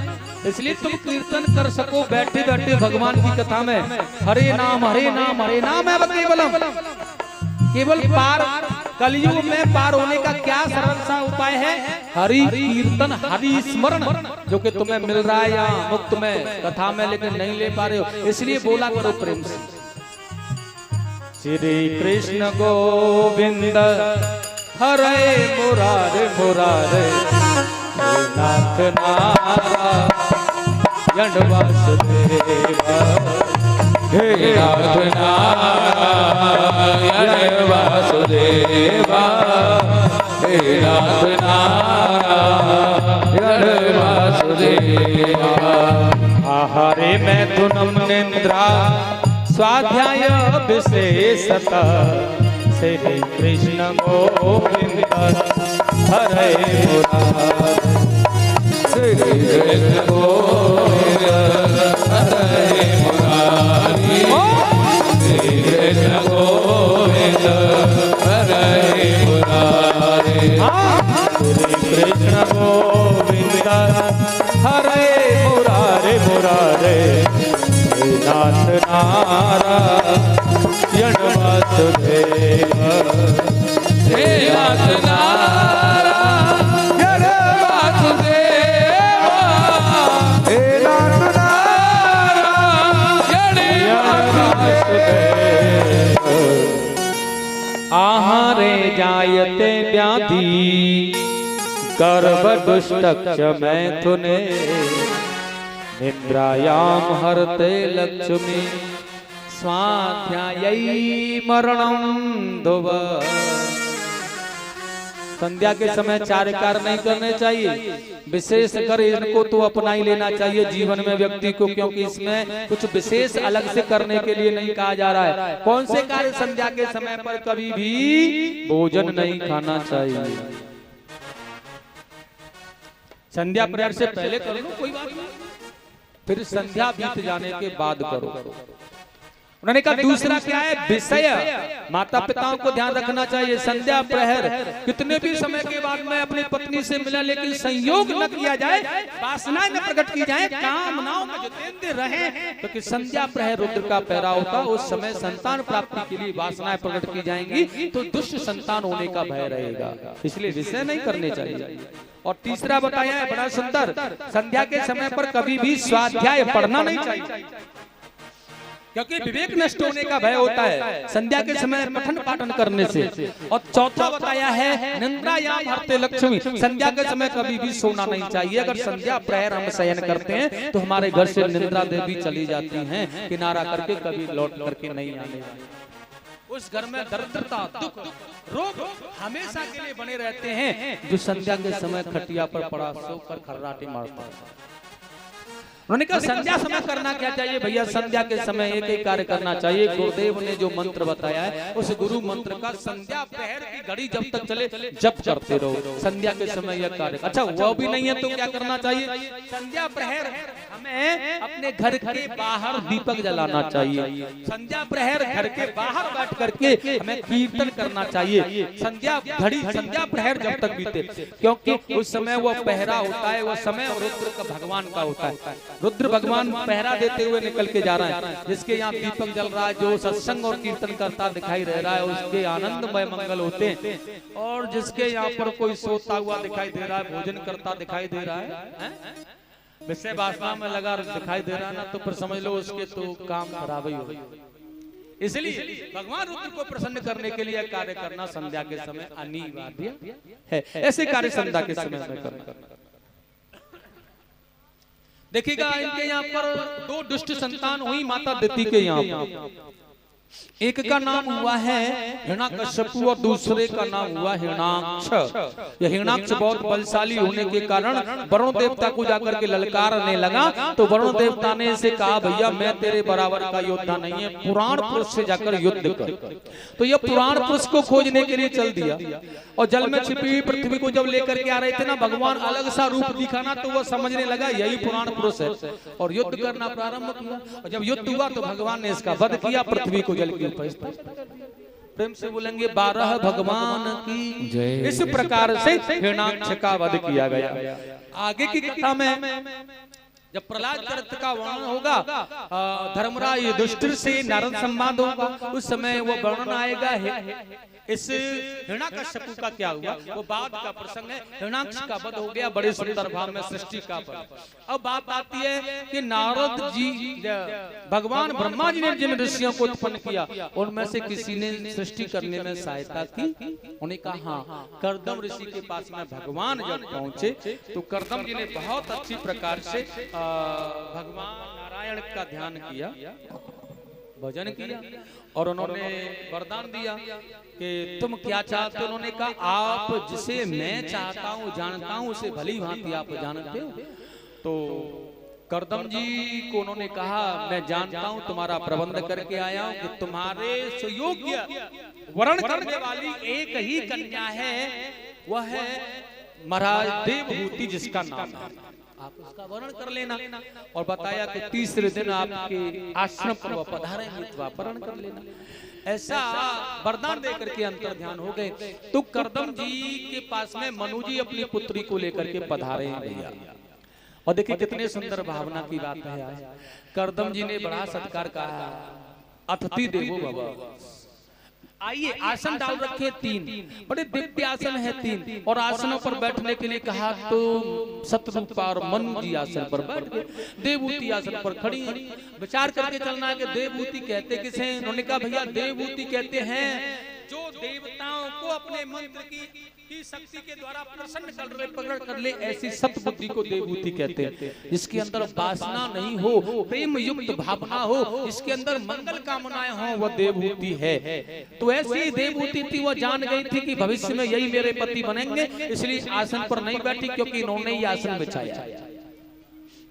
इसलिए तुम कीर्तन कर सको बैठे बैठे भगवान की कथा में। हरे नाम हरे नाम हरे नाम है केवलम। केवल पार कलयुग में पार होने का क्या सरल सा उपाय है? हरि कीर्तन हरि स्मरण, जो कि तुम्हें मिल रहा है यहाँ मुक्त में कथा में, लेकिन नहीं ले पा रहे हो। इसलिए बोला करो प्रेम से, श्री कृष्ण गोविंद हरे मुरारे मुरारे नाथ नारायण वासुदेवा। हे नाथ नारायण वासुदेवा, हे नाथ नारायण वासुदेवा। आहारे मैथुनम निद्रा स्वाध्याय विशेषतः श्री कृष्ण गोविंद हरे मुरारे। श्री कृष्ण गोविंद दी गर्भ दुष्टक्ष मैथुने निद्रायाम हरते लक्ष्मी स्वाध्यायी मरणं ध्रुव। संध्या के समय 4 कार्य नहीं करने चाहिए, विशेष कर इनको तो अपना ही लेना चाहिए जीवन में व्यक्ति को, क्योंकि इसमें कुछ विशेष अलग से करने के लिए नहीं कहा जा रहा है। कौन से कार्य? संध्या के समय पर कभी भी भोजन नहीं खाना चाहिए। संध्या प्रहर से पहले कर लो कोई बात नहीं, फिर संध्या बीत जाने के बाद करो। उन्होंने कहा दूसरा क्या है? विषय। माता पिताओं को ध्यान रखना चाहिए। संध्या प्रहर कितने भी समय के बाद में अपनी पत्नी से मिला, लेकिन संयोग न किया जाए, वासनाएं न प्रकट की जाए, कामनाओं में जो देते रहे, तो कि संध्या प्रहर रुद्र का पहरा होता, उस समय संतान प्राप्ति के लिए वासनाएं प्रकट की जाएंगी, तो दुष्ट संतान होने का भय रहेगा, इसलिए विषय नहीं करने चाहिए। और तीसरा बताया है बड़ा सुंदर, संध्या के समय पर कभी भी स्वाध्याय पढ़ना नहीं चाहिए, क्योंकि विवेक नष्ट होने का भय होता है संध्या के समय पठन पाठन करने से। और चौथा बताया है निद्रायाम हरते लक्ष्मी, संध्या के समय कभी भी सोना नहीं चाहिए। अगर संध्या प्रहर हम शयन करते हैं तो हमारे घर से निद्रा देवी चली जाती हैं, किनारा करके कभी लौट करके नहीं आने। उस घर में दरिद्रता, दुख, रोग हमेशा के लिए बने रहते हैं जो संध्या के समय खटिया पर पड़ा सोकर खर्राटे मारता है। उन्होंने कहा संध्या समय करना क्या चाहिए? भैया संध्या के समय एक ही कार्य करना चाहिए। गुरुदेव ने जो मंत्र बताया है उस गुरु मंत्र का संध्या प्रहर की घड़ी जब तक चले जप करते रहो। संध्या के समय यह कार्य। अच्छा वो भी नहीं है तो क्या करना चाहिए? संध्या प्रहर हमें अपने घर के बाहर दीपक जलाना चाहिए। संध्या प्रहर घर के बाहर बैठ करके हमें कीर्तन करना चाहिए। संध्या घड़ी, संध्या प्रहर जब तक बीते, क्योंकि उस समय वो पहरा होता है, वो समय रुद्र का भगवान का होता है। रुद्र भगवान पहरा देते हुए निकल के जा रहे हैं। जिसके यहाँ दीपक जल रहा है, जो सत्संग और कीर्तन करता दिखाई दे रहा है, उसके आनंदमय मंगल होते हैं। और जिसके यहाँ पर कोई सोता हुआ दिखाई दे रहा है, भोजन करता दिखाई दे रहा है, विषय वासना में लगा दिखाई दे रहा है ना, तो फिर समझ लो उसके तो काम खराब ही हो। इसलिए भगवान रुद्र को प्रसन्न करने के लिए कार्य करना संध्या के समय अनिवार्य है। ऐसे कार्य संध्या के समय में करना। देखिएगा इनके यहाँ पर 2 दुष्ट संतान हुई माता दिति के यहाँ पर। एक का नाम हुआ है हिरण्यकश्यपु और दूसरे का नाम हुआ हिरण्याक्ष। यह हिरण्याक्ष बहुत बलशाली होने के कारण वरुण देवता को जाकर के ललकारने लगा, तो वरुण देवता ने इसे कहा भैया मैं तेरे बराबर का योद्धा नहीं है, पुराण पुरुष से जाकर युद्ध कर। तो यह पुराण पुरुष को खोजने के लिए चल दिया और जल में छिपी हुई पृथ्वी को जब लेकर के आ रहे थे ना भगवान अलग सा रूप दिखाना, तो वह समझने लगा यही पुराण पुरुष है और युद्ध करना प्रारंभ किया। और जब युद्ध हुआ तो भगवान ने इसका वध किया, पृथ्वी को जल के ऊपर। प्रेम से बोलेंगे 12 भगवान की जय। इस प्रकार से हिरण्याक्ष का वध किया गया। आगे की कथा में जब प्रहलाद चरित्र का वर्णन होगा, धर्मराज युधिष्ठिर से नारद संवाद होगा, उस समय वो वर्णन आएगा इस हिरण्याकश्यपु का क्या हुआ, वो बाद का प्रसंग है। हिरण्याक्ष का वध हो गया बड़े सुंदर भाव में सृष्टि का वध। अब बात आती है कि नारद जी, भगवान ब्रह्मा जी ने जिन ऋषियों को उत्पन्न किया उनमें से किसी ने सृष्टि करने में सहायता की। उन्हें कहा हाँ, कर्दम ऋषि के पास में भगवान जब पहुंचे तो कर्दम जी ने बहुत अच्छी प्रकार से भगवान नारायण का ध्यान किया, भजन किया और उन्होंने वरदान दिया कि तुम क्या चाहते हो। उन्होंने कहा आप जिसे मैं चाहता हूँ जानता हूँ उसे भली भांति आप जानते हो। तो कर्दम जी को उन्होंने कहा मैं जानता हूँ, तुम्हारा प्रबंध करके आया हूँ कि तुम्हारे सुयोग्य वर्ण करने वाली एक ही कन्या है, वह है महाराज देवहूति जिसका नाम है, आप उसका वर्णन कर लेना। और बताया कि तीसरे दिन आपके आश्रम पर वह पधारेंगे तो आप वर्णन कर लेना। ऐसा वरदान देकर के अंतर ध्यान हो गए। तो कर्दम जी के पास में मनु जी अपनी पुत्री को लेकर के पधारे हैं भैया। और देखिए कितने सुंदर भावना की बात है। आज कर्दम जी ने बड़ा सत्कार कहा, अतिथि देवो भव। आइए आसन डाल रखे 3, बड़े दिव्य आसन है 3, और आसनों पर बैठने के लिए कहा तो सतरूपा और मनु जी आसन पर बैठ गए, देवहूति आसन पर खड़ी है। विचार करके चलना है कि देवहूति कहते किसे। उन्होंने कहा भैया देवहूति कहते हैं जो देवताओं को अपने मंत्र की शक्ति के द्वारा प्रसन्न प्रकट कर ले, ऐसी सत बुद्धि को देवभूति कहते हैं। इसके अंदर वासना नहीं हो, प्रेम युक्त भावना हो, इसके अंदर मंगल कामनाएं हो, वह देवभूति है। तो ऐसी देवभूति थी, वह जान गई थी कि भविष्य में यही मेरे पति बनेंगे, इसलिए आसन पर नहीं बैठी, क्योंकि इन्होंने ही आसन बिछाया।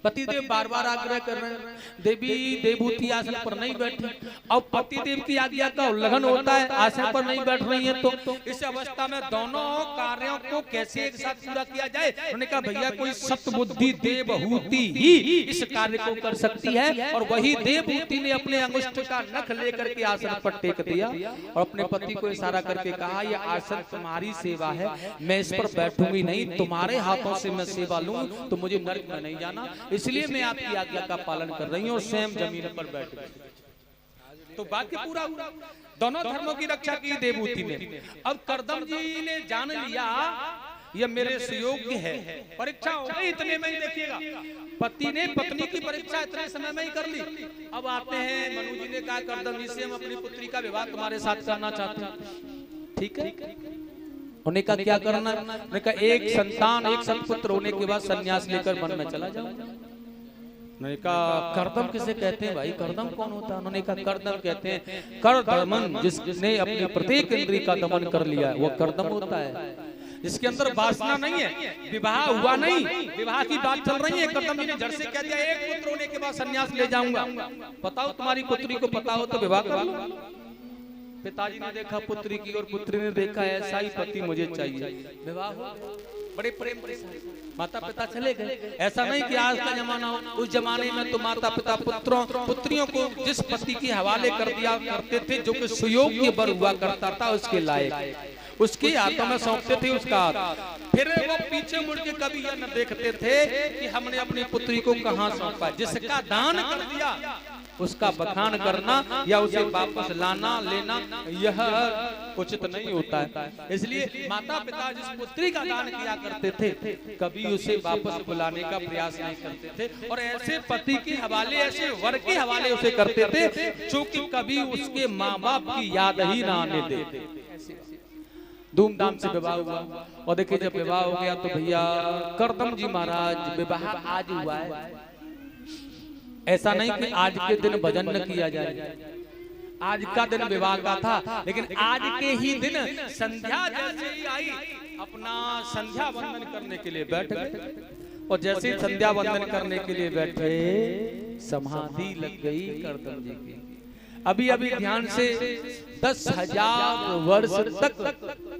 पतिदेव बार बार आग्रह कर रहे हैं, देवी देवभूति आसन पर नहीं बैठी। अब पतिदेव की आज्ञा का उल्लंघन होता है, आसन पर नहीं बैठ रही है, तो इस अवस्था में दोनों कार्यों को कैसे एक साथ पूरा किया जाए? उन्होंने कहा भैया कोई सतबुद्धि देवहूति ही इस कार्य को कर सकती है। और वही देवहूति ने अपने अंगुष्ठ का नख लेकर के आसन पर टेक दिया और अपने पति को इशारा करके कहा, यह आसन तुम्हारी सेवा है, मैं इस पर बैठूंगी नहीं, तुम्हारे हाथों से मैं सेवा लूं तो मुझे नरक में नहीं जाना, इसलिए मैं आपकी आज्ञा का पालन कर रही हूँ। और स्वयं जमीन पर बैठ गई। तो वाक्य पूरा हुआ, दोनों धर्मों की रक्षा की देवभूति ने। अब करदम जी ने जान लिया यह मेरे सुयोग्य है, परीक्षा हो गई इतने में ही। देखिएगा पति ने पत्नी की परीक्षा इतने समय में ही कर ली। अब आते हैं मनु जी ने कहा, करदम जी से हम अपनी पुत्री का विवाह तुम्हारे साथ करना चाहते हैं, ठीक है? उन्हें कहा क्या करना? उन्होंने कहा एक संतान, एक सत्पुत्र होने के बाद सन्यास लेकर वन में चला जाओ। उन्होंने कहा करदम किसे कहते हैं भाई, करदम कौन होता है? उन्होंने कहा करदम कहते हैं करदमन, जिसने अपनी प्रत्येक इंद्रिय का दमन कर लिया है, वो करदम होता है। जिसके अंदर वासना नहीं है, विवाह हुआ नहीं, विवाह की बात चल रही है। करदम जी ने जड़ से कह दिया एक पुत्र होने के बाद सन्यास ले जाऊंगा। बताओ तुम्हारी पुत्री को पता हो तो विवाह कर लो। पिताजी ने देखा पुत्री की और पुत्री ने देखा ऐसा ही पति मुझे चाहिए, विवाह हुआ। बड़े प्रेम के साथ माता पिता चले गए। ऐसा नहीं कि आज का जमाना हो, उस जमाने में तो माता पिता पुत्रियों को जिस पति के हवाले कर दिया करते थे जो कि सुयोग्य वर हुआ करता था, उसके लायक, उसके हाथों में सौंपते थे उसका हाथ। फिर वो पीछे मुड़ के कभी यह न देखते थे कि हमने अपनी पुत्री को कहाँ सौंपा। जिसका दान कर दिया उसका बखान करना या उसे वापस लाना लेना यह उचित नहीं होता है। इसलिए माता पिता जिस पुत्री का दान किया करते थे कभी उसे वापस बुलाने का प्रयास नहीं करते थे, और ऐसे पति के हवाले, ऐसे वर के हवाले उसे करते थे जो कि कभी उसके माँ बाप की याद ही ना आने देते। धूमधाम से विवाह हुआ, और देखिए जब विवाह हो गया तो भैया करदम जी महाराज विवाह आज हुआ है। ऐसा नहीं कि आज के दिन भजन न किया जाए, आज का दिन विवाह का था, लेकिन आज के ही दिन संध्या जैसे ही आई अपना संध्या वंदन करने के लिए बैठ गए। और जैसे ही संध्या वंदन करने के लिए बैठे समाधि लग गई करदम जी की। अभी अभी ध्यान से 10,000 वर्ष तक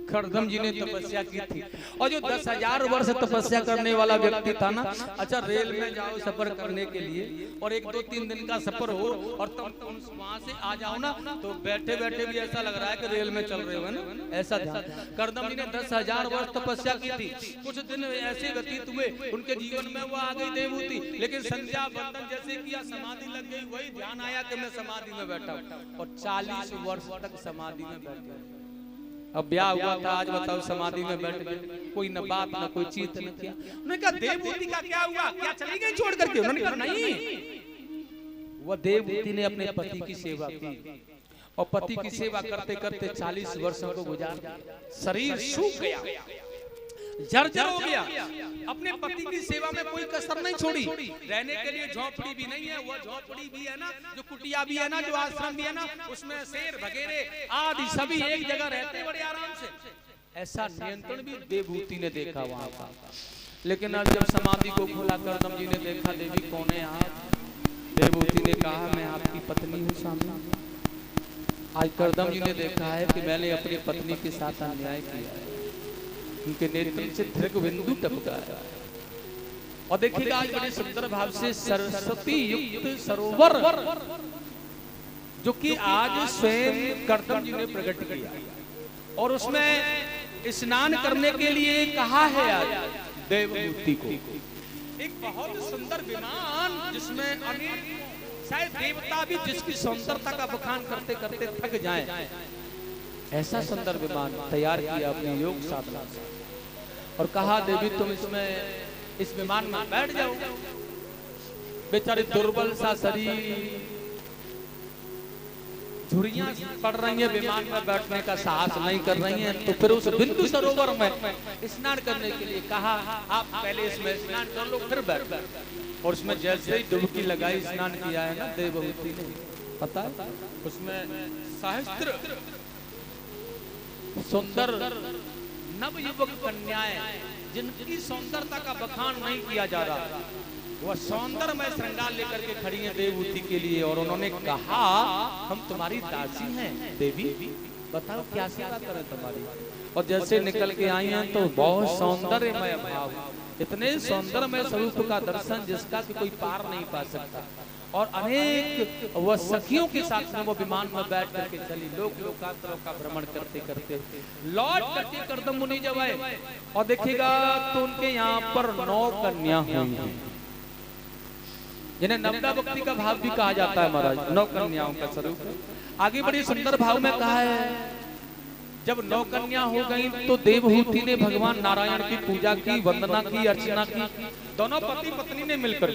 करदम जी ने तपस्या की थी। और जो 10,000 वर्ष तपस्या करने वाला व्यक्ति था ना, अच्छा रेल में जाओ सफर करने के लिए और 1-2-3 दिन का सफर हो और तुम वहां से आ जाओ ना, तो बैठे बैठे भी ऐसा लग रहा है कि रेल में चल रहे हो ना, ऐसा ध्यान। करदम जी ने 10,000 वर्ष तपस्या की थी। कुछ दिन ऐसे व्यतीत हुए उनके जीवन में वो आ गई देवभूति, लेकिन संध्या वंदन जैसे किया समाधि लग गई। वही ध्यान आया कि मैं समाधि में बैठा और 40 वर्ष तक समाधि में बैठ गए। अब ब्याह हुआ था, आज बताओ समाधि में बैठ गए, कोई न बात न कोई चीत न किया। उन्होंने कहा देवभूति का क्या हुआ, क्या चली गई छोड़ करके? उन्होंने कहा नहीं, वह देवभूति ने अपने पति की सेवा की और पति की सेवा करते करते 40 वर्षों को गुजार दिया। शरीर सूख गया, जर्जर हो गया। अपने पति की सेवा में कोई कसर नहीं छोड़ी। रहने के लिए झोपड़ी भी नहीं है, वो झोपड़ी भी है ना, जो कुटिया भी है ना, जो आश्रम भी है ना, उसमें शेर वगैरे आदि सभी एक जगह रहते बड़े आराम से। ऐसा नियंत्रण भी देवभूति ने देखा वहां का। लेकिन आज जब समाधि को खोला करदम जी ने देखा, देवी कौन है आप? देवभूति ने कहा मैं आपकी पत्नी हूँ सामने। आज करदम जी ने देखा है कि मैंने अपनी पत्नी के साथ अन्याय किया है, उनके नेत्र से दृग बिंदु टपका है। और देखिएगा आज बड़े सुंदर भाव से सरस्वती युक्त सरोवर जो कि आज स्वयं करदम जी ने प्रकट किया, और उसमें स्नान करने के लिए कहा है आज देवभूति को। एक बहुत सुंदर विमान जिसमें अनेक शायद देवता भी जिसकी सुंदरता का बखान करते करते थक जाएं, ऐसा सुंदर विमान तैयार किया अपने योग साधना से। और कहा देवी तुम इसमें इस विमान में बैठ जाओ। बेचारी दुर्बल सा शरीर, धुरियां पड़ रही हैं, विमान में बैठने का साहस नहीं कर रही हैं, तो फिर उस बिंदु सरोवर में स्नान करने के लिए कहा आप पहले इसमें स्नान कर लो फिर बैठ। और उसमें जैसे ही डुबकी लगाई, स्नान किया है ना देवहूति ने, पता है उसमें सहस्त्र सुंदर नवयुवक कन्याएं जिनकी सौंदर्यता का बखान नहीं किया जा रहा, वह सौंदर्य में श्रृंगार लेकर के खड़ी हैं देवहूति के लिए। और उन्होंने कहा हम तुम्हारी दासी हैं देवी, बताओ क्या सेवा करें तुम्हारी। और जैसे निकल के आई हैं तो बहुत सौंदर्यमय भाव, इतने सौंदर्यमय स्वरूप का दर्शन जिसका कि कोई पार नहीं पा सकता। और अनेक वह सखियों के साथ में वो विमान में बैठ करके चली, लोकांतरों का भ्रमण करते करते लौट करके कर्दम मुनि जब आए और देखिएगा तो उनके यहाँ पर 9 कन्या हुई हैं, जिन्हें नवदा भक्ति का भाव भी कहा जाता है महाराज, 9 कन्याओं का स्वरूप। आगे बड़ी सुंदर भाव में कहा है जब 9 कन्या हो गई तो देवहूति ने भगवान नारायण की पूजा की, वंदना की, अर्चना की। दोनों पति पत्नी ने मिलकर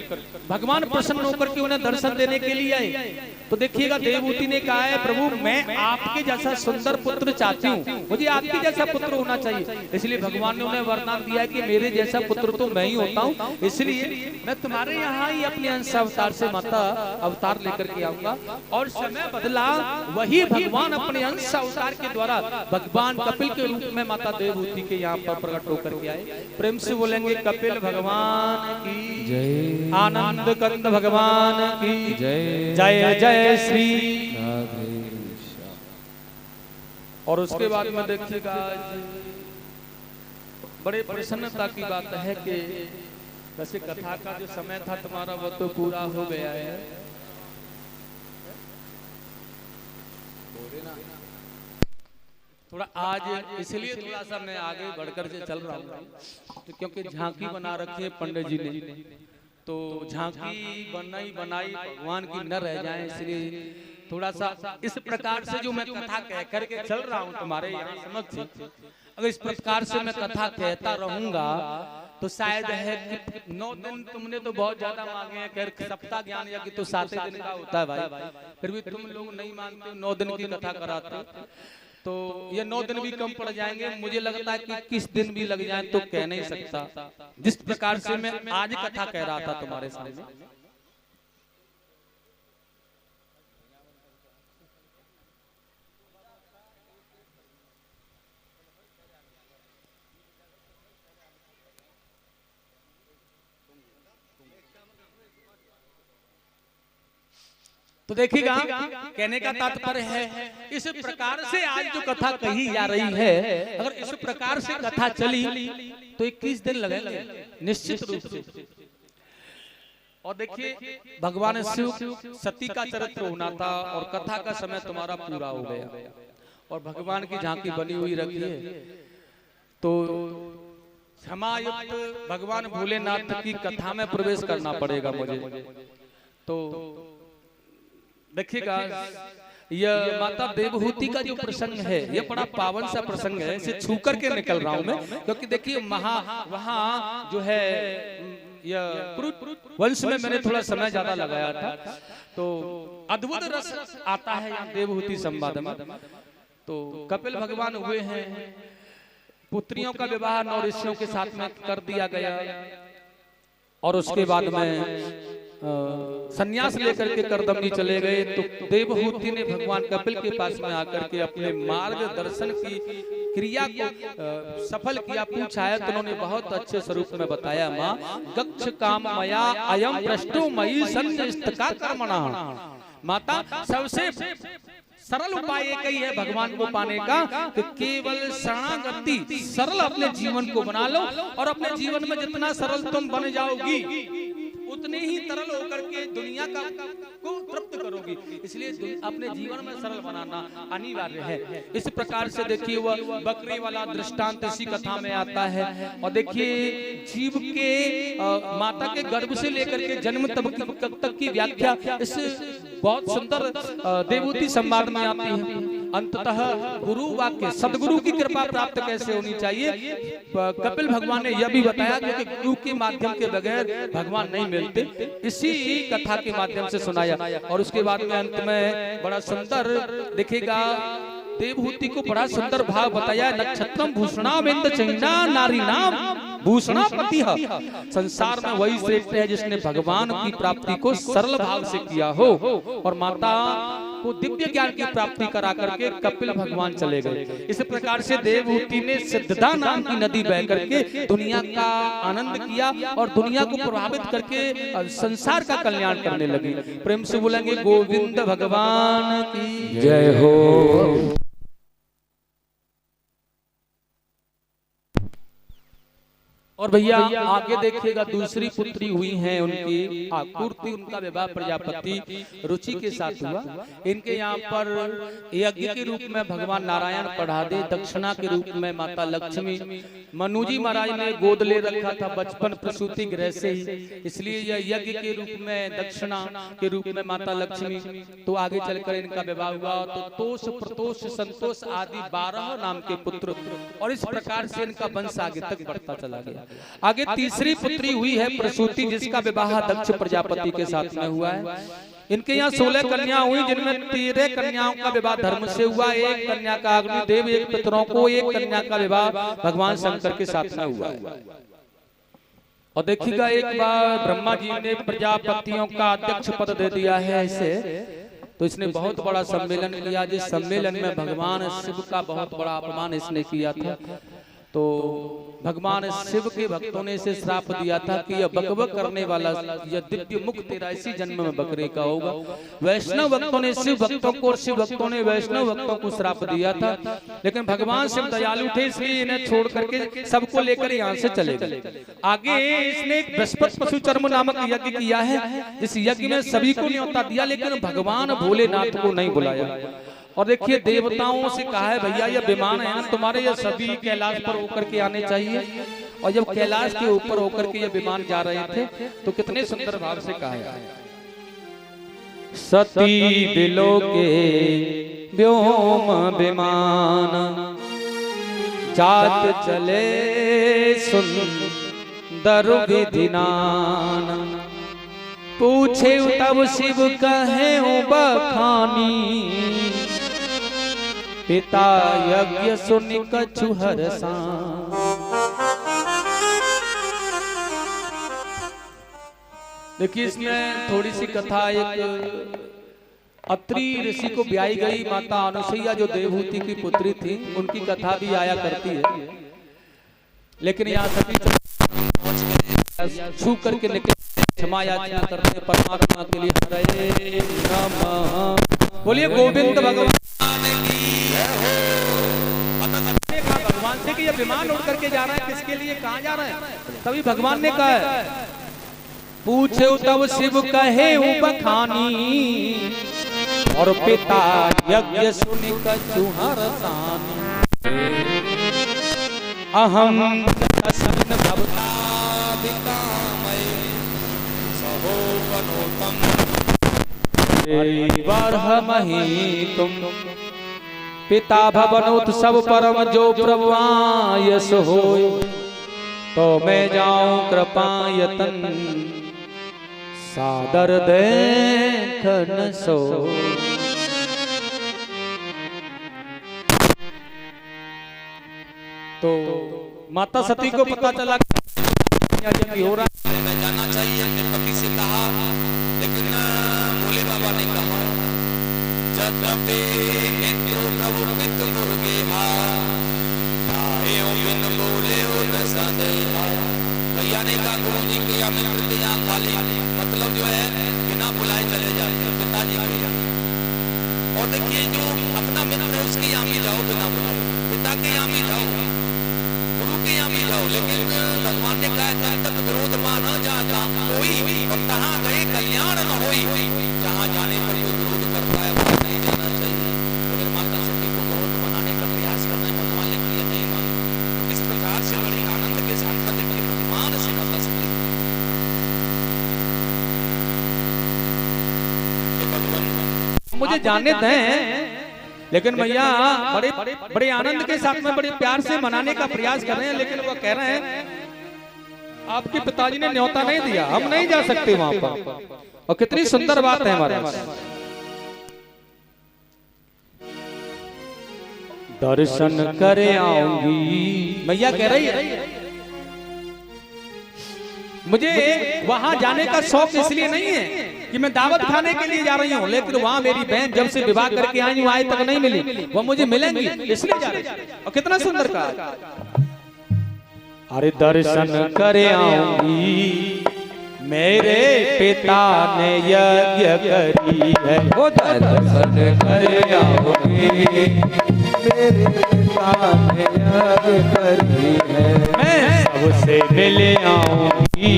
भगवान प्रसन्न होकर के उन्हें दर्शन देने के लिए आए। तो देखिएगा देवहूति ने कहा है प्रभु मैं आपके जैसा सुंदर पुत्र चाहती हूँ, मुझे आपके जैसा पुत्र होना चाहिए। इसलिए भगवान ने उन्हें वरदान दिया कि मेरे जैसा पुत्र तो मैं ही होता हूँ, इसलिए मैं तुम्हारे यहाँ ही अपने अंश अवतार से माता अवतार लेकर के आऊंगा। और समय बदला, वही भगवान अपने अंश अवतार के द्वारा भगवान कपिल के रूप में माता देवहूति के यहाँ पर प्रकट होकर के आए। प्रेम से बोलेंगे कपिल भगवान की जय, आनंद कंद भगवान की जय, जय जय श्री राधे। और उसके बाद में देखिएगा बड़े प्रसन्नता की बात है कि वैसे कथा का जो समय था तुम्हारा वो तो पूरा हो गया है। थोड़ा आज इसलिए थोड़ा सा मैं आगे बढ़कर से चल रहा हूँ तो क्योंकि झांकी बना रखी है पंडित जी ने, तो झांकी बनाई भगवान की न रह जाए, इसलिए थोड़ा सा इस प्रकार से जो मैं कथा कह करके चल रहा हूँ तुम्हारे यहाँ समक्ष, अगर इस प्रकार से मैं कथा कहता रहूंगा तो शायद है कि 9 दिन तुमने तो बहुत ज्यादा मांगे हैं, खैर सप्ताह ज्ञान यज्ञ तो 7 दिन का होता है भाई, फिर भी तुम लोग नहीं मानते, 9 दिन की कथा कराते तो ये 9 दिन भी कम पड़ जाएंगे। मुझे लगता है कि किस दिन भी लग जाए तो कह नहीं सकता, जिस प्रकार से मैं आज कथा कह रहा था तुम्हारे सामने। तो देखिएगा कहने का तात्पर्य है इस प्रकार से आज जो कथा कही जा रही है, अगर इस प्रकार से कथा चली तो 21 दिन लगेंगे निश्चित रूप से। और देखिए भगवान शिव सती का चरित्र होना था और कथा का समय तुम्हारा पूरा हो गया और भगवान की झांकी बनी हुई रखी है। तो क्षमायुक्त भगवान भोलेनाथ की कथा में प्रवेश करना पड़ेगा मुझे। तो देखिएगा यह माता देवहूति का जो प्रसंग है यह बड़ा पावन सा प्रसंग है, इसे छू करके निकल रहा हूं मैं, क्योंकि देखिए वहां जो है यह वंश में मैंने थोड़ा समय ज्यादा लगाया था, तो अद्भुत रस आता है यहाँ देवहूति संवाद में। तो कपिल भगवान हुए हैं, पुत्रियों का विवाह 9 ऋषियों के साथ में कर दिया गया और उसके बाद में सन्यास लेकर के करदमनी चले गए। तो देवहूति ने भगवान कपिल के पास में आकर के अपने मार्गदर्शन की क्रिया को सफल किया, पूछा है तो उन्होंने बहुत अच्छे स्वरूप में बताया। माँ गच्छ काम मया अयम पृष्ठो मयि संन्यस्तका कर्मणा। माता सबसे सरल उपाय एक ही है भगवान को पाने का कि केवल शरणागति सरल अपने जीवन को बना लो और अपने जीवन में जितना सरल तुम बन जाओगी उतने ही तरल होकर के दुनिया का को तृप्त करोगी। इसलिए अपने जीवन में सरल बनाना अनिवार्य है। इस प्रकार से देखिए वह बकरी वाला दृष्टांत इसी कथा में आता है। और देखिए जीव के माता के गर्भ से लेकर के जन्म तक की व्याख्या इस बहुत सुंदर देवहूति संवाद में आती है। अंततः गुरु वाक्य सदगुरु की कृपा प्राप्त कैसे होनी चाहिए, कपिल भगवान ने यह भी बताया कि गुरु के माध्यम के बगैर भगवान नहीं मिलते। इसी कथा के माध्यम से सुनाया। और उसके बाद में अंत में बड़ा सुंदर देखिएगा, देवहूति को बड़ा सुंदर भाव बताया। नक्षत्रम भूषणा बिंद चिन्हा नारी नाम भूषणा पति। संसार में वही श्रेष्ठ है जिसने भगवान की प्राप्ति को सरल भाव से किया हो। और माता को दिव्य ज्ञान की प्राप्ति करा करके कपिल भगवान चले गए। इस प्रकार से देवहूति ने सिद्धदा नाम की नदी बह करके दुनिया का आनंद किया और दुनिया को प्रभावित करके संसार का कल्याण करने लगी। प्रेम से बोलेंगे गोविंद भगवान की जय हो। और भैया आगे देखिएगा, दूसरी पुत्री हुई है उनकी आकुर्ति, उनका विवाह प्रजापति रुचि के साथ हुआ। इनके यहाँ पर यज्ञ के रूप में भगवान नारायण पढ़ा दे, दक्षिणा के रूप में माता लक्ष्मी। मनुजी महाराज ने गोद ले रखा था बचपन प्रसूति गृह से ही, इसलिए यह यज्ञ के रूप में दक्षिणा के रूप में माता लक्ष्मी। तो आगे चलकर इनका विवाह हुआ तो तोष प्रतोष संतोष आदि 12 नाम के पुत्र, और इस प्रकार से इनका वंश आगे तक बढ़ता चला गया। आगे तीसरी पुत्री हुई है प्रसूति, जिसका विवाह दक्ष प्रजापति के साथ में हुआ है। इनके यहाँ 16 कन्या हुई, जिनमें 13 कन्याओं का विवाह धर्म से हुआ, एक कन्या का अग्निदेव, एक पितरों को, एक कन्या का विवाह भगवान शंकर के साथ में हुआ है। और देखिएगा, एक बार ब्रह्मा जी ने प्रजापतियों का अध्यक्ष पद दे दिया है इसे, तो इसने बहुत बड़ा सम्मेलन किया। जिस सम्मेलन में भगवान शिव का बहुत बड़ा अपमान इसने किया था। तो भगवान शिव के भक्तों ने इसे श्राप दिया था कि यह बकबक करने वाला, यह दिव्य मुख तेरा इसी जन्म में बकरे का होगा। वैष्णव भक्तों ने शिव भक्तों को और शिव भक्तों ने वैष्णव भक्तों को श्राप दिया था, लेकिन भगवान शिव दयालु थे, इसलिए इन्हें छोड़ करके सबको लेकर यहाँ से चले गए। आगे इसने एक बृहस्पति पशु चर्म नामक यज्ञ किया है, जिस यज्ञ में सभी को न्योता दिया, लेकिन भगवान भोलेनाथ को नहीं बुलाया। और देखिए, देवताओं से कहा है भैया ये विमान है ना तुम्हारे, ये सभी कैलाश पर होकर के आने चाहिए। और जब कैलाश के ऊपर होकर के ये विमान जा रहे थे तो कितने सुंदर भाव से कहा है, सती बिलोके व्योम विमान जात चले सुंदर विधिनान। पूछे तब शिव कहे बखानी, पिता यज्ञ सुनि कछु हरसा। देखिए, इसमें थोड़ी सी कथा, एक अत्रि ऋषि को ब्याई गई माता अनुसुईया जो देवहूति की पुत्री थी, उनकी कथा भी आया करती है। लेकिन यहाँ सभी छू करके निकले, क्षमा याचना करते परमात्मा के लिए। हरे नमः, बोलिए गोविंद भगवान। भगवान से कि ये विमान उड़ करके जा रहा है, किसके लिए, कहाँ जा रहा है? तभी भगवान ने कहा है, पूछे तब शिव कहे बखानी, और पिता यज्ञ सुनि कछु हरसानी। अहम तस्मिन् भवताभिकामये सहो वनोतम बर्हमहि तुम। पिता भवनोत्सव परम जो प्रभुआयस होय, तो मैं जाऊं कृपायतन सादर देखन सो। तो माता सती को पता चला कि हो रहा है, मैं जाना चाहिए, अपने पति से कहा, लेकिन भोले बाबा ने कहा जतपे नित्यो प्रभु पितु मुर्गे हा, आयो बिन बोले हो न सदैहा। भैया ने कहा गुरु जी के या मित्र के यहाँ खाली, मतलब जो है बिना बुलाए चले जाते हैं पिताजी के यहाँ। और देखिए, जो अपना मित्र है उसके यहाँ भी जाओ बिना बुलाए, पिता के यहाँ भी जाओ, गुरु के यहाँ भी जाओ, लेकिन भगवान ने कहा जब तक विरोध माना जाता कोई, और कहाँ गए कल्याण न होई। जहाँ जाने पर कोई विरोध करता है वहाँ नहीं जाना चाहिए। तो फिर माता सती को बहुत मनाने का प्रयास करना है, भगवान ने कहा नहीं मानो। तो इस प्रकार से बड़ी आनंद के साथ प्रतिमान से माता सती मुझे जाने दें लेकिन भैया बड़े बड़े आनंद के साथ में बड़े प्यार से मनाने का प्रयास कर रहे हैं, लेकिन वो कह रहे हैं आपके पिताजी ने न्योता नहीं दिया, हम नहीं जा सकते वहां पर। और कितनी सुंदर बात है हमारे दर्शन करे आऊंगी, मैया कह रही है मुझे वहां जाने का शौक इसलिए नहीं है कि मैं दावत खाने के लिए जा रही हूँ, लेकिन वहां मेरी बहन जब से विवाह करके आई हूँ आज तक नहीं मिली, वो मुझे मिलेंगी इसलिए जा रही हूँ। और कितना सुंदर कहा, अरे दर्शन करे आऊंगी मेरे पिता ने यज्ञ करी है, वो दर्शन करे आऊंगी मेरे पिता ने यज्ञ करी है, मैं सबसे मिले आऊंगी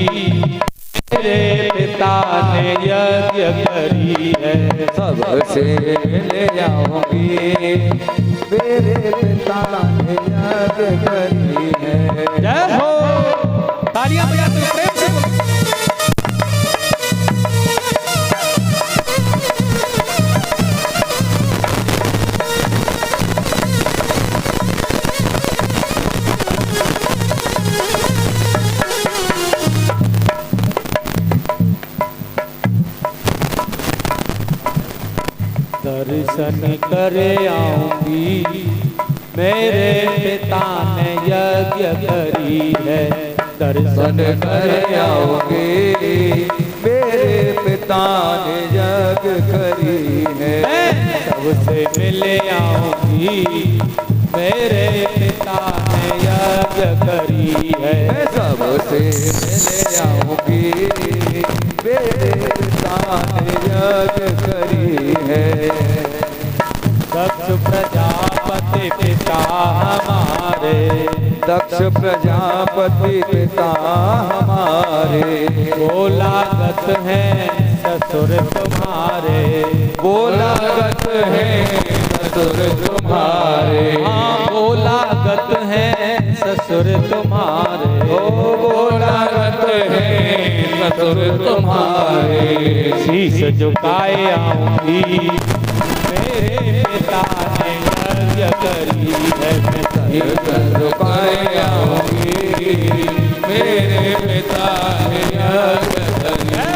मेरे पिता ने यज्ञ करी है, सबसे मिले आऊंगी मेरे पिता ने यज्ञ करी है। जय हो, तालियां बजाते प्रेम से। दर्शन करे आऊंगी मेरे पिता ने यज्ञ करी है, दर्शन करे आऊंगी मेरे पिता ने यज्ञ करी है, सबसे मिले आऊंगी मेरे पिता ने यज्ञ करी है, सबसे मिले आऊंगी मेरे पिता ने यज्ञ करी है। दक्ष प्रजापति पिता हमारे, दक्ष प्रजापति पिता हमारे, बोलागत है ससुर तुम्हारे, बोलागत है ससुर तुम्हारे, हाँ बोलागत है ससुर तुम्हारे, ओ बोलागत है ससुर तुम्हारे, शीश झुकाए आऊंगी मेरे पिता ने यज्ञ करी है, मैं शीश झुकाए आऊंगी मेरे पिता ने यज्ञ करी है।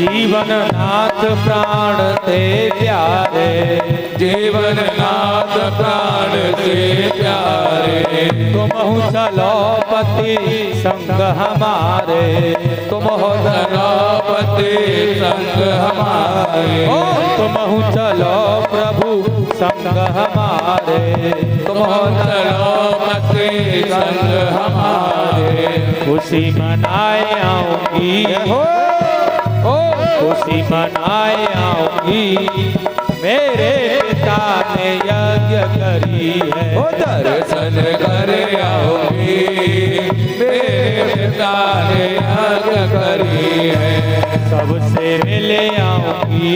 जीवन नाथ प्राण ते प्यारे, जीवन नाथ प्राण ते प्यारे, तुम हो चलो पति संग हमारे, तुम हो चलो पति संग हमारे, तुम हो चलो प्रभु संग हमारे, तुम हो चलो पति संग हमारे, खुशी मनाए आऊंगी हो, खुशी मनाए आऊंगी मेरे पिता ने यज्ञ करी है, ओ दर्शन करे आऊंगी मेरे पिता ने यज्ञ करी है, सबसे मिले आऊंगी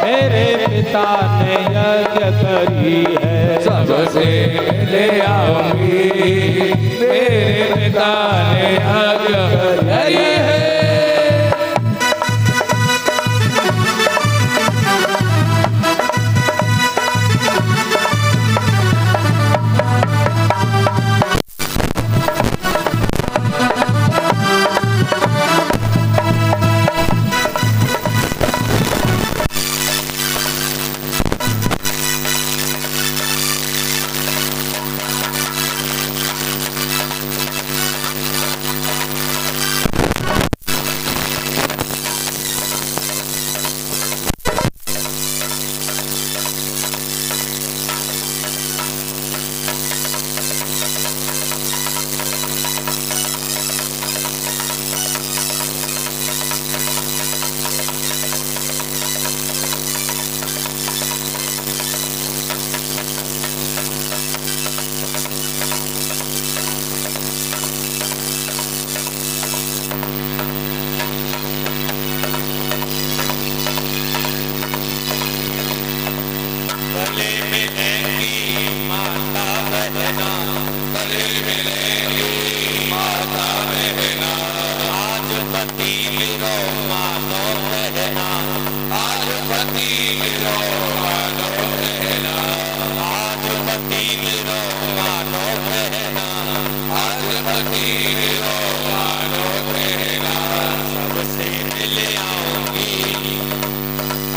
मेरे पिता ने यज्ञ करी है, सबसे मिले आऊंगी मेरे पिता ने यज्ञ करी है। सबसे मिल आऊंगी,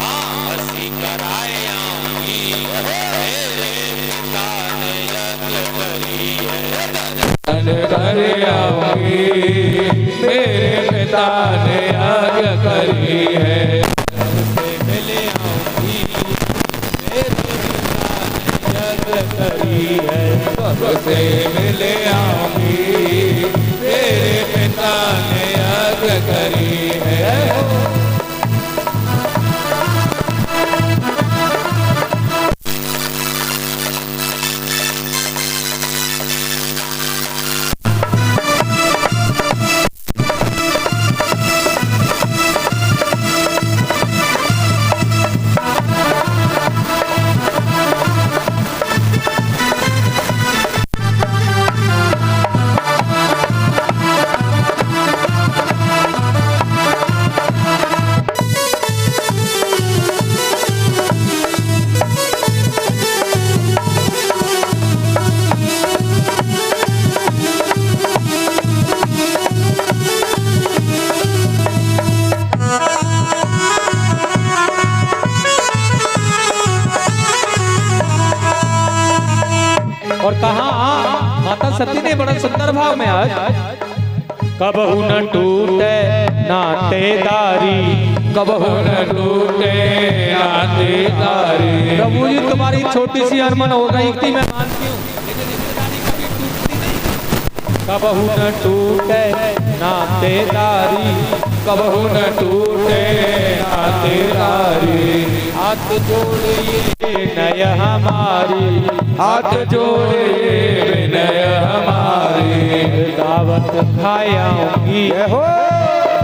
हंसी कराए आऊंगी, मेरे पिता ने यज्ञ करी है। कर आऊंगी, मेरे पिता ने यज्ञ करी है। सबसे मिल आऊंगी, मेरे पिता ने यज्ञ करी है। सबसे मिल आऊंगी, मेरे पिता ने यज्ञ करी है। और कहा माता सती ने बड़ा सुंदर भाव में आज कबहू न टूटे नातेदारी, कबहू न टूटे नातेदारी। प्रभु जी तुम्हारी छोटी सी अरमान हो गई थी, मैं मानती हूँ, लेकिन रिश्तेदारी कभी टूटती नहीं। कबहू न टूटे नातेदारी, कबहू न टूटे नातेदारी। हाथ जोड़िए विनय हमारी, हाथ जोड़िए विनय हमारी। दावत खाए आऊंगी,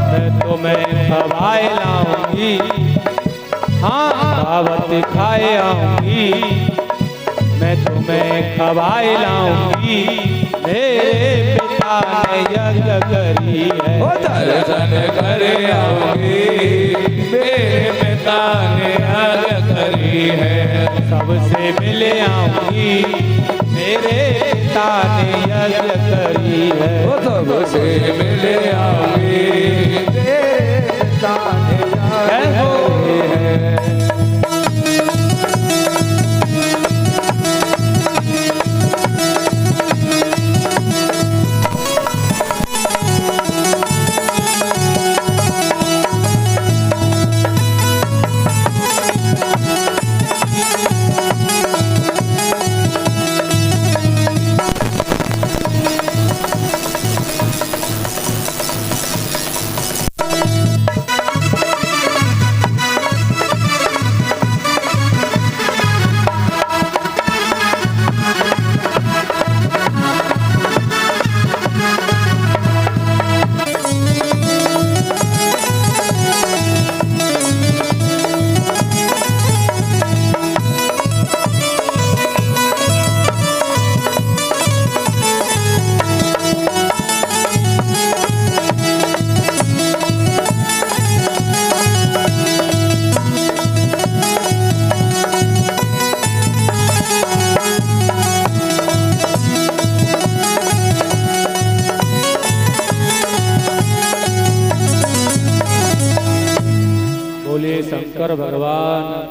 मैं तुम्हें खवाए लाऊंगी। हाँ दावत खाए आऊंगी, मैं तुम्हें खवाए लाऊंगी। मेरे पिता ने यज्ञ करी है। दर्शन कर आऊंगी, मेरे पिता ने यज्ञ करी है। सबसे मिल आऊंगी, मेरे पिता ने यज्ञ करी है। सबसे मिल आऊंगी, मेरे पिता ने यज्ञ करी है। बोलिए शंकर भगवान